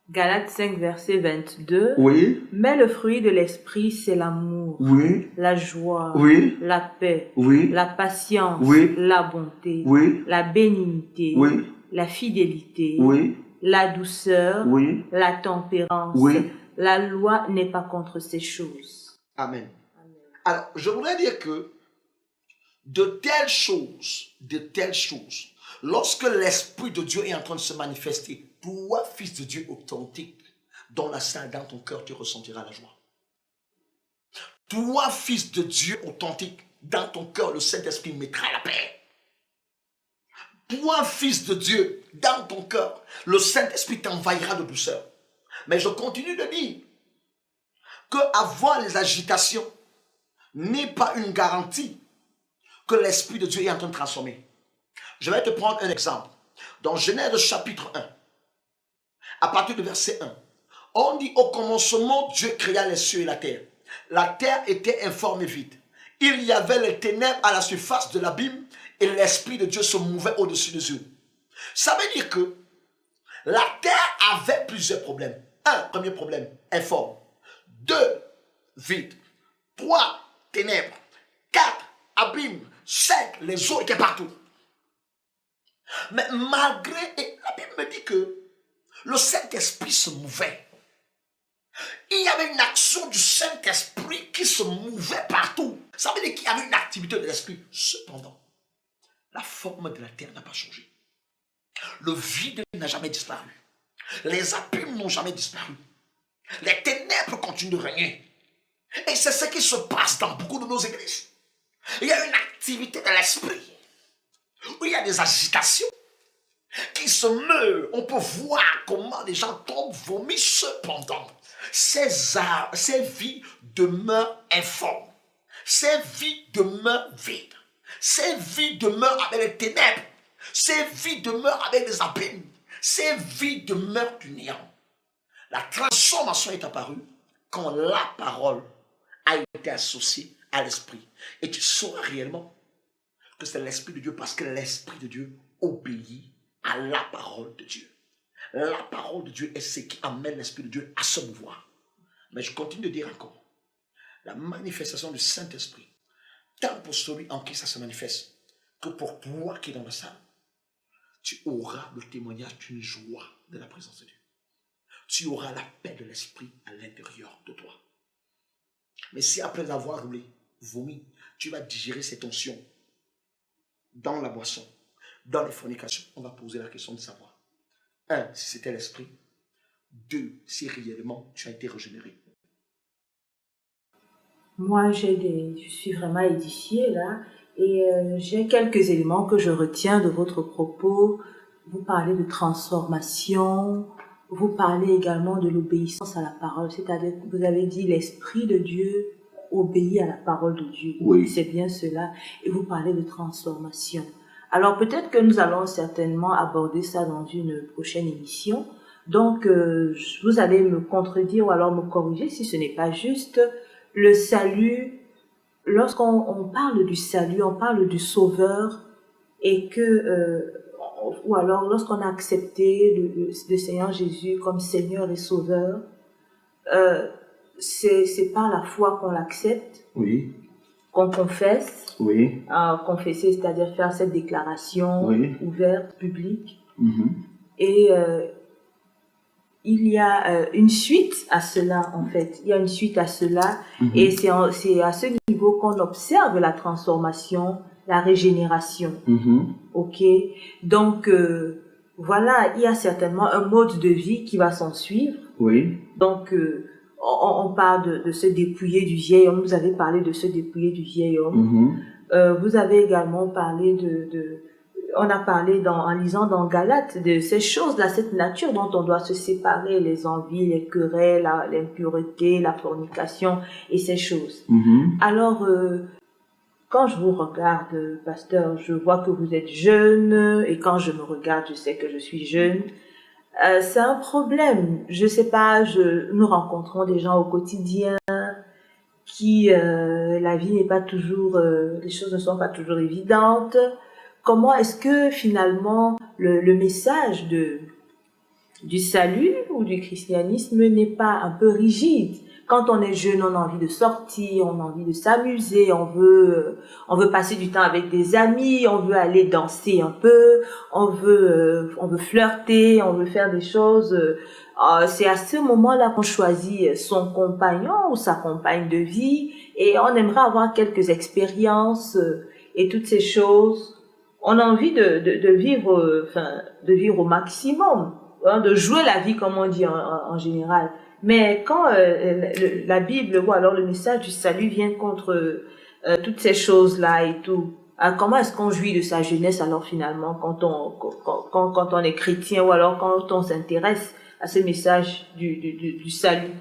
Galates 5, verset 22. Oui. Mais le fruit de l'esprit, c'est l'amour, Oui. la joie, Oui. la paix, Oui. la patience, Oui. la bonté, Oui. la bénignité, Oui. la fidélité, Oui. la douceur, Oui. la tempérance. Oui. La loi n'est pas contre ces choses. Amen. Alors, je voudrais dire que de telles choses, lorsque l'Esprit de Dieu est en train de se manifester, toi, fils de Dieu authentique, dans la salle, dans ton cœur, tu ressentiras la joie. Toi, fils de Dieu authentique, dans ton cœur, le Saint-Esprit mettra la paix. Toi, fils de Dieu, dans ton cœur, le Saint-Esprit t'envahira de douceur. Mais je continue de dire que avoir les agitations n'est pas une garantie que l'Esprit de Dieu est en train de transformer. Je vais te prendre un exemple. Dans Genèse chapitre 1, à partir du verset 1, on dit au commencement, Dieu créa les cieux et la terre. La terre était informe et vide. Il y avait les ténèbres à la surface de l'abîme et l'Esprit de Dieu se mouvait au-dessus des eaux. Ça veut dire que la terre avait plusieurs problèmes. Un, premier problème, informe. 2, vide. 3, ténèbres. 4, abîme. 5, les eaux étaient partout. Mais malgré, et la Bible me dit que le Saint-Esprit se mouvait. Il y avait une action du Saint-Esprit qui se mouvait partout. Ça veut dire qu'il y avait une activité de l'Esprit. Cependant, la forme de la terre n'a pas changé. Le vide n'a jamais disparu. Les abîmes n'ont jamais disparu. Les ténèbres continuent de régner. Et c'est ce qui se passe dans beaucoup de nos églises. Il y a une activité de l'Esprit où il y a des agitations qui se meurent. On peut voir comment les gens tombent, vomissent. Cependant, ces vies demeurent informes. Ces vies demeurent vides. Ces vies demeurent avec les ténèbres. Ces vies demeurent avec les abîmes. Ces vies demeurent du néant. La transformation est apparue quand la parole a été associée à l'esprit. Et tu sauras réellement que c'est l'Esprit de Dieu parce que l'Esprit de Dieu obéit à la parole de Dieu. La parole de Dieu est ce qui amène l'Esprit de Dieu à se mouvoir. Mais je continue de dire encore. la manifestation du Saint-Esprit, tant pour celui en qui ça se manifeste, que pour toi qui es dans la salle, tu auras le témoignage d'une joie de la présence de Dieu. Tu auras la paix de l'esprit à l'intérieur de toi. Mais si après avoir roulé, vomi, tu vas digérer cette onction dans la boisson, dans les fornications, on va poser la question de savoir. 1, si c'était l'esprit. 2, si réellement tu as été régénéré. Moi, je suis vraiment édifiée là et j'ai quelques éléments que je retiens de votre propos. Vous parlez de transformation, vous parlez également de l'obéissance à la parole, c'est-à-dire que vous avez dit l'Esprit de Dieu obéit à la parole de Dieu. Oui. C'est bien cela. Et vous parlez de transformation. Alors peut-être que nous allons certainement aborder ça dans une prochaine émission. Donc vous allez me contredire ou alors me corriger si ce n'est pas juste. Le salut, lorsqu'on parle du salut, on parle du Sauveur et que, ou alors lorsqu'on a accepté le Seigneur Jésus comme Seigneur et Sauveur, c'est par la foi qu'on l'accepte, Oui. qu'on confesse, Oui. Confesser, c'est-à-dire faire cette déclaration ouverte, publique, et il y a une suite à cela, en fait. Il y a une suite à cela. Et c'est à ce niveau qu'on observe la transformation, la régénération. OK? Donc, voilà, il y a certainement un mode de vie qui va s'en suivre. Oui. Donc, on parle de se dépouiller du vieil homme. Vous avez parlé de se dépouiller du vieil homme. Vous avez également parlé on a parlé en lisant dans Galates de ces choses-là, cette nature dont on doit se séparer, les envies, les querelles, l'impureté, la fornication et ces choses. Alors, quand je vous regarde, pasteur, je vois que vous êtes jeune et quand je me regarde, je sais que je suis jeune. C'est un problème. Je sais pas, nous rencontrons des gens au quotidien qui, la vie n'est pas toujours, les choses ne sont pas toujours évidentes. Comment est-ce que finalement le message du salut ou du christianisme n'est pas un peu rigide? Quand on est jeune, on a envie de sortir, on a envie de s'amuser, on veut passer du temps avec des amis, on veut aller danser un peu, on veut flirter, on veut faire des choses. C'est à ce moment-là qu'on choisit son compagnon ou sa compagne de vie et on aimerait avoir quelques expériences et toutes ces choses. On a envie de vivre au maximum, hein, de jouer la vie comme on dit en général. Mais quand la Bible ou alors le message du salut vient contre toutes ces choses-là et tout, comment est-ce qu'on jouit de sa jeunesse alors finalement quand on est chrétien ou alors quand on s'intéresse à ce message du salut?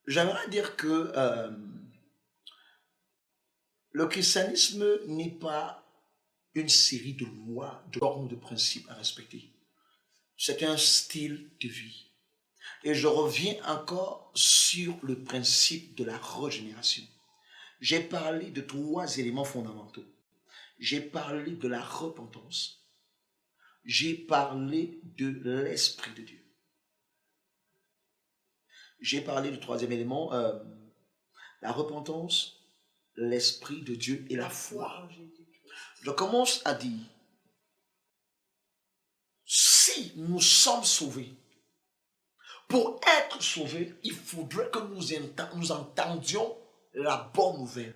J'aimerais dire que le christianisme n'est pas une série de lois, de normes, de principes à respecter. C'est un style de vie. Et je reviens encore sur le principe de la régénération. J'ai parlé de 3 éléments fondamentaux. J'ai parlé de la repentance. J'ai parlé de l'Esprit de Dieu. J'ai parlé du 3e élément, la repentance, l'Esprit de Dieu et la foi. Je commence à dire, si nous sommes sauvés, pour être sauvés, il faudrait que nous entendions la bonne nouvelle.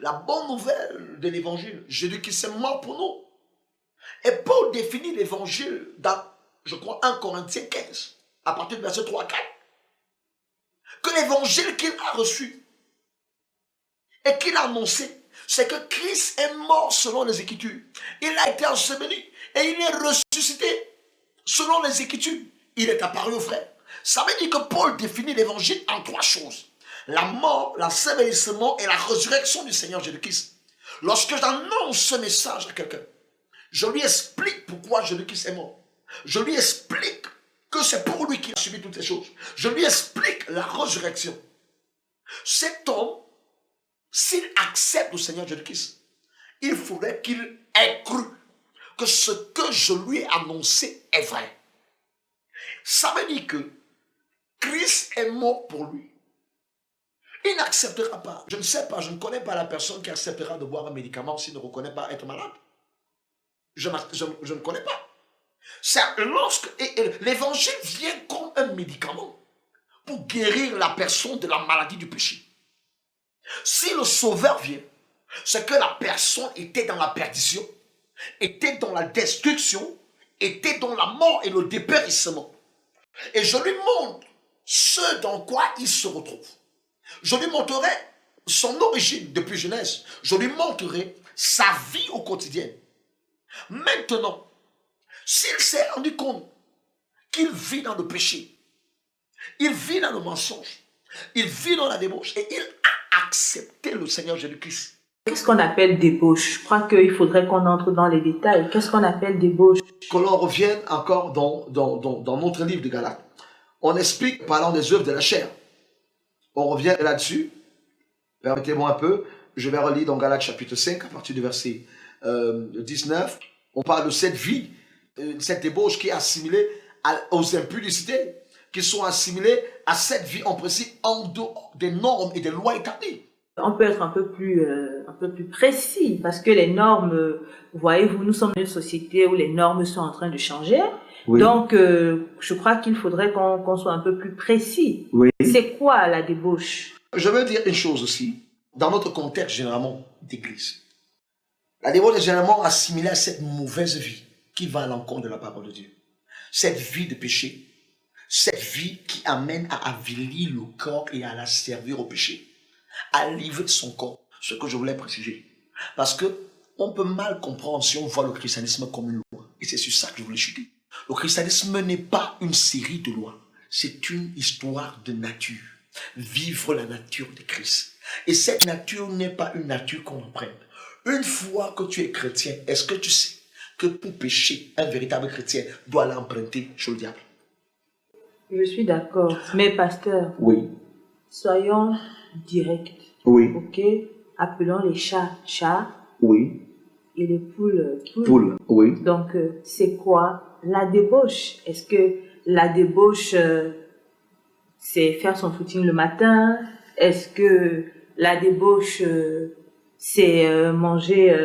La bonne nouvelle de l'évangile, Jésus-Christ est mort pour nous. Et Paul définit l'évangile dans, je crois, 1 Corinthiens 15, à partir du verset 3-4, que l'évangile qu'il a reçu et qu'il a annoncé, c'est que Christ est mort selon les Écritures. Il a été enseveli et il est ressuscité selon les Écritures. Il est apparu aux frères. Ça veut dire que Paul définit l'évangile en 3 choses. La mort, l'ensevelissement et la résurrection du Seigneur Jésus-Christ. Lorsque j'annonce ce message à quelqu'un, je lui explique pourquoi Jésus-Christ est mort. Je lui explique que c'est pour lui qu'il a subi toutes ces choses. Je lui explique la résurrection. Cet homme, s'il accepte le Seigneur Jésus-Christ, il faudrait qu'il ait cru que ce que je lui ai annoncé est vrai. Ça veut dire que Christ est mort pour lui. Il n'acceptera pas. Je ne sais pas, je ne connais pas la personne qui acceptera de boire un médicament s'il ne reconnaît pas être malade. Je ne connais pas. L'évangile vient comme un médicament pour guérir la personne de la maladie du péché. Si le sauveur vient, c'est que la personne était dans la perdition, était dans la destruction, était dans la mort et le dépérissement. Et je lui montre ce dans quoi il se retrouve. Je lui montrerai son origine depuis Genèse. Je lui montrerai sa vie au quotidien. Maintenant, s'il s'est rendu compte qu'il vit dans le péché, il vit dans le mensonge, il vit dans la débauche et il a accepté le Seigneur Jésus-Christ. Qu'est-ce qu'on appelle débauche? Je crois qu'il faudrait qu'on entre dans les détails. Qu'est-ce qu'on appelle débauche? Que l'on revienne encore dans notre livre de Galates. On explique, parlant des œuvres de la chair. On revient là-dessus. Permettez-moi un peu. Je vais relire dans Galates chapitre 5, à partir du verset 19. On parle de cette vie, cette débauche qui est assimilée aux impudicités, qui sont assimilées à cette vie en principe en dehors des normes et des lois établies. On peut être un peu plus précis, parce que les normes, voyez-vous, nous sommes dans une société où les normes sont en train de changer. Oui. Donc, je crois qu'il faudrait qu'on soit un peu plus précis. Oui. C'est quoi la débauche? Je veux dire une chose aussi, dans notre contexte généralement d'église. La débauche est généralement assimilée à cette mauvaise vie qui va à l'encontre de la parole de Dieu. Cette vie de péché, cette vie qui amène à avilir le corps et à la servir au péché, à livrer son corps, ce que je voulais préciser. Parce que on peut mal comprendre si on voit le christianisme comme une loi. Et c'est sur ça que je voulais chuter. Le christianisme n'est pas une série de lois. C'est une histoire de nature. Vivre la nature de Christ. Et cette nature n'est pas une nature qu'on emprunte. Une fois que tu es chrétien, est-ce que tu sais que pour pécher, un véritable chrétien doit l'emprunter chez le diable? Je suis d'accord. Mais pasteur, oui. Soyons directs. Oui. Ok? Appelons les chats chats. Oui. Et les poules poules. Oui. Donc, c'est quoi la débauche? Est-ce que la débauche, c'est faire son footing le matin? Est-ce que la débauche, c'est manger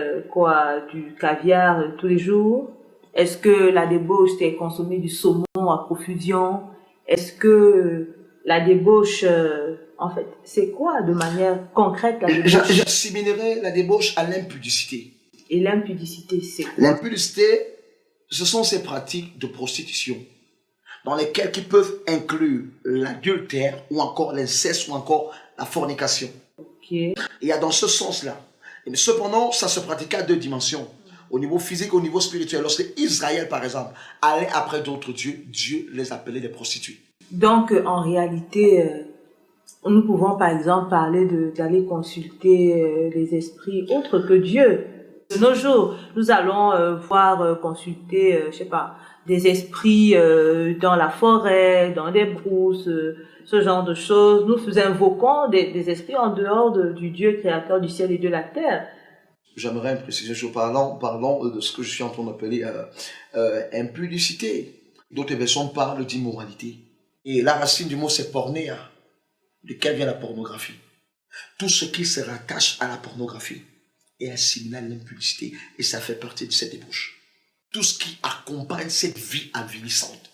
du caviar tous les jours? Est-ce que la débauche, c'est consommer du saumon à profusion? Est-ce que la débauche, en fait, c'est quoi de manière concrète la débauche? J'assimilerais la débauche à l'impudicité. Et l'impudicité, c'est quoi? L'impudicité, ce sont ces pratiques de prostitution dans lesquelles qui peuvent inclure l'adultère ou encore l'inceste ou encore la fornication. Okay. Il y a dans ce sens-là. Mais cependant, ça se pratiquait à deux dimensions. Au niveau physique, au niveau spirituel. Lorsque Israël, par exemple, allait après d'autres dieux, Dieu les appelait des prostituées. Donc, en réalité, nous pouvons par exemple parler d'aller consulter les esprits autres que Dieu. De nos jours, nous allons consulter, je sais pas, des esprits dans la forêt, dans des brousses, ce genre de choses. Nous invoquons des esprits en dehors du Dieu créateur du ciel et de la terre. J'aimerais préciser, parlons de ce que je suis en train d'appeler impudicité. D'autres versions parlent d'immoralité. Et la racine du mot, c'est pornéa, de quelle vient la pornographie. Tout ce qui se rattache à la pornographie est assimilé à l'impudicité et ça fait partie de cette débauche. Tout ce qui accompagne cette vie avilissante,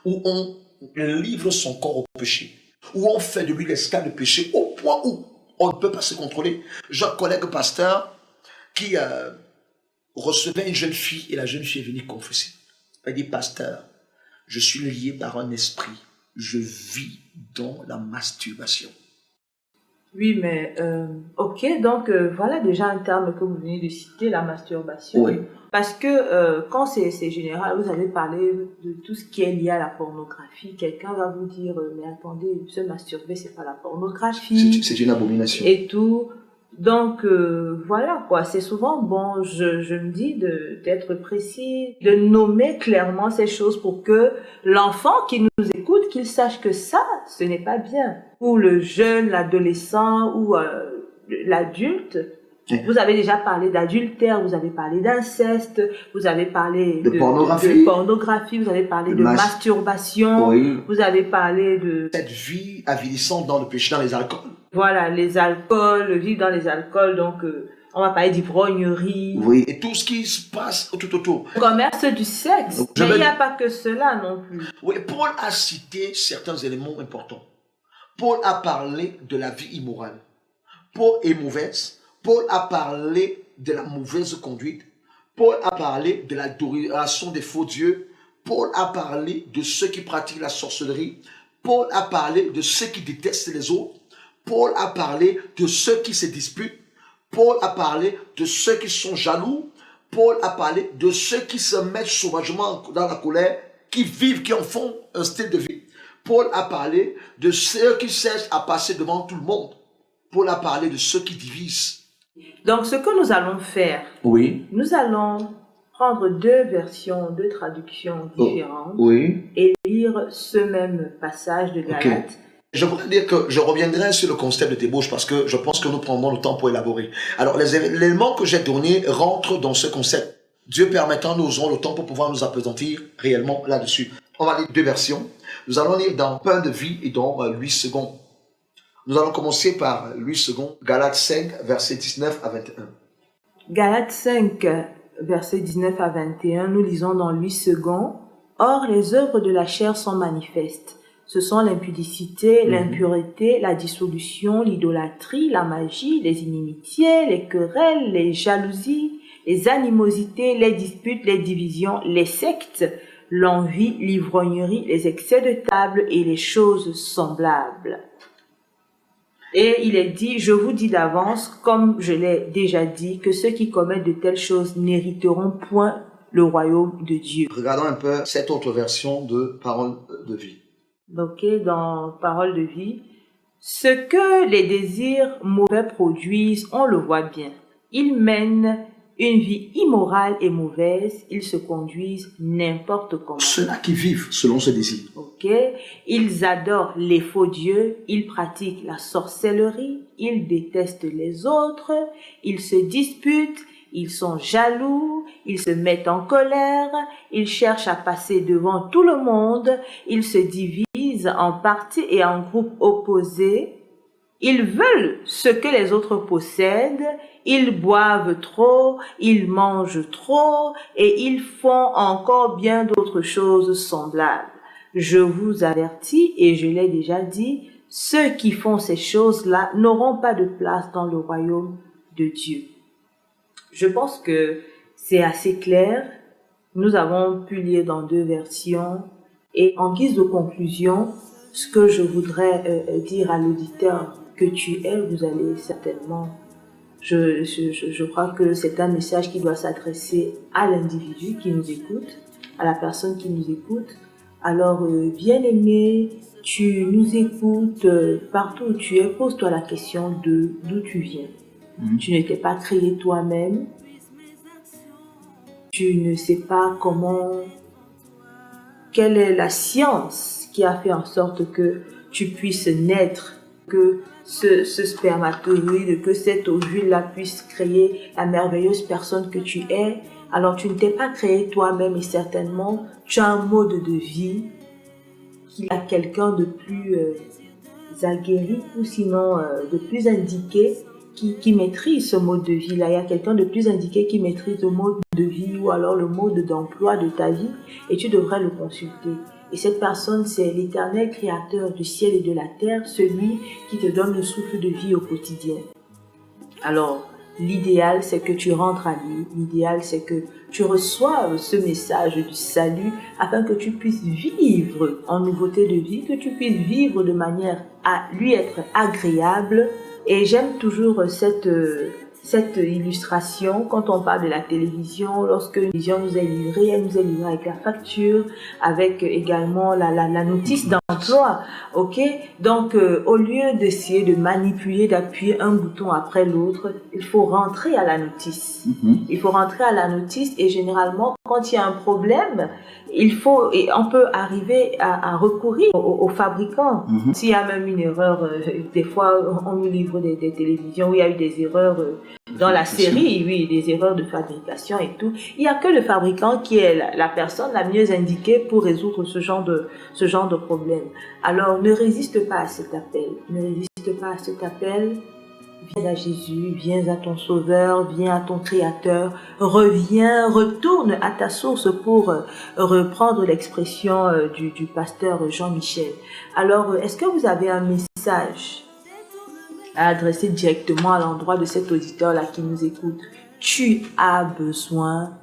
où on livre son corps au péché, où on fait de lui l'esclave de péché au point où on ne peut pas se contrôler. J'ai un collègue pasteur qui recevait une jeune fille et la jeune fille est venue confesser. Elle dit, pasteur, je suis lié par un esprit, je vis dans la masturbation. Oui, mais ok, donc voilà déjà un terme que vous venez de citer, la masturbation. Oui. Parce que quand c'est général, vous avez parlé de tout ce qui est lié à la pornographie. Quelqu'un va vous dire, mais attendez, se masturber, c'est pas la pornographie. C'est une abomination. Et tout. Donc voilà quoi, c'est souvent bon, je me dis d'être précis, de nommer clairement ces choses pour que l'enfant qui nous écoute, qu'il sache que ça, ce n'est pas bien. Ou le jeune, l'adolescent ou l'adulte, Vous avez déjà parlé d'adultère, vous avez parlé d'inceste, vous avez parlé de pornographie, vous avez parlé de masturbation, oui. Vous avez parlé de... cette vie avilissante dans le péché, dans les alcools. Voilà, les alcools, vivre dans les alcools, donc on va parler d'ivrognerie. Oui, et tout ce qui se passe tout autour. Le commerce du sexe, mais il n'y a pas que cela non plus. Oui, Paul a cité certains éléments importants. Paul a parlé de la vie immorale. Paul est mauvaise. Paul a parlé de la mauvaise conduite. Paul a parlé de l'adoration des faux dieux. Paul a parlé de ceux qui pratiquent la sorcellerie. Paul a parlé de ceux qui détestent les autres. Paul a parlé de ceux qui se disputent. Paul a parlé de ceux qui sont jaloux. Paul a parlé de ceux qui se mettent sauvagement dans la colère, qui vivent, qui en font un style de vie. Paul a parlé de ceux qui cherchent à passer devant tout le monde. Paul a parlé de ceux qui divisent. Donc, ce que nous allons faire, oui. Nous allons prendre deux versions, deux traductions différentes oui. et lire ce même passage de Galates. Okay. Je voudrais dire que je reviendrai sur le concept de débauche parce que je pense que nous prendrons le temps pour élaborer. Alors, les éléments que j'ai donnés rentrent dans ce concept. Dieu permettant, nous aurons le temps pour pouvoir nous appesantir réellement là-dessus. On va lire deux versions. Nous allons lire dans Pain de vie et dans 8 secondes. Nous allons commencer par 8 secondes, Galates 5, versets 19 à 21. Galates 5, versets 19 à 21, nous lisons dans 8 secondes. Or, les œuvres de la chair sont manifestes. Ce sont l'impudicité, l'impureté, la dissolution, l'idolâtrie, la magie, les inimitiés, les querelles, les jalousies, les animosités, les disputes, les divisions, les sectes, l'envie, l'ivrognerie, les excès de table et les choses semblables. Et il est dit, je vous dis d'avance, comme je l'ai déjà dit, que ceux qui commettent de telles choses n'hériteront point le royaume de Dieu. Regardons un peu cette autre version de Parole de vie. Ok, dans Parole de vie, ce que les désirs mauvais produisent, on le voit bien. Ils mènent une vie immorale et mauvaise, ils se conduisent n'importe comment. Ceux-là qui vivent selon ce désir. Ok, ils adorent les faux dieux, ils pratiquent la sorcellerie, ils détestent les autres, ils se disputent, ils sont jaloux, ils se mettent en colère, ils cherchent à passer devant tout le monde, ils se divisent en partis et en groupes opposés. Ils veulent ce que les autres possèdent, ils boivent trop, ils mangent trop et ils font encore bien d'autres choses semblables. Je vous avertis, et je l'ai déjà dit, ceux qui font ces choses-là n'auront pas de place dans le royaume de Dieu. Je pense que c'est assez clair. Nous avons pu lire dans deux versions et en guise de conclusion, ce que je voudrais dire à l'auditeur que tu es, vous allez certainement, je crois que c'est un message qui doit s'adresser à l'individu qui nous écoute, à la personne qui nous écoute. Alors, bien-aimé, tu nous écoutes partout où tu es, pose-toi la question de d'où tu viens. Tu ne t'es pas créé toi-même, tu ne sais pas quelle est la science qui a fait en sorte que tu puisses naître, que ce spermatozoïde, que cet ovule-là puisse créer la merveilleuse personne que tu es. Alors tu ne t'es pas créé toi-même et certainement tu as un mode de vie qui a quelqu'un de plus aguerri ou sinon de plus indiqué qui maîtrise ce mode de vie-là. Il y a quelqu'un de plus indiqué qui maîtrise le mode de vie ou alors le mode d'emploi de ta vie et tu devrais le consulter. Et cette personne, c'est l'Éternel créateur du ciel et de la terre, celui qui te donne le souffle de vie au quotidien. Alors, l'idéal, c'est que tu rentres à lui. L'idéal, c'est que tu reçoives ce message du salut afin que tu puisses vivre en nouveauté de vie, que tu puisses vivre de manière à lui être agréable. Et j'aime toujours cette illustration quand on parle de la télévision, lorsque la télévision nous est livrée, elle nous est livrée avec la facture, avec également la notice d'emploi, ok? Donc, au lieu d'essayer de manipuler, d'appuyer un bouton après l'autre, il faut rentrer à la notice. Il faut rentrer à la notice et généralement, quand il y a un problème, on peut arriver à recourir aux fabricants. S'il y a même une erreur, des fois, on nous livre des télévisions où il y a eu des erreurs Dans la série, oui, des erreurs de fabrication et tout. Il n'y a que le fabricant qui est la personne la mieux indiquée pour résoudre ce genre de problème. Alors, ne résiste pas à cet appel. Ne résiste pas à cet appel. Viens à Jésus, viens à ton Sauveur, viens à ton Créateur, reviens, retourne à ta source pour reprendre l'expression du pasteur Jean-Michel. Alors, est-ce que vous avez un message à adresser directement à l'endroit de cet auditeur-là qui nous écoute? Tu as besoin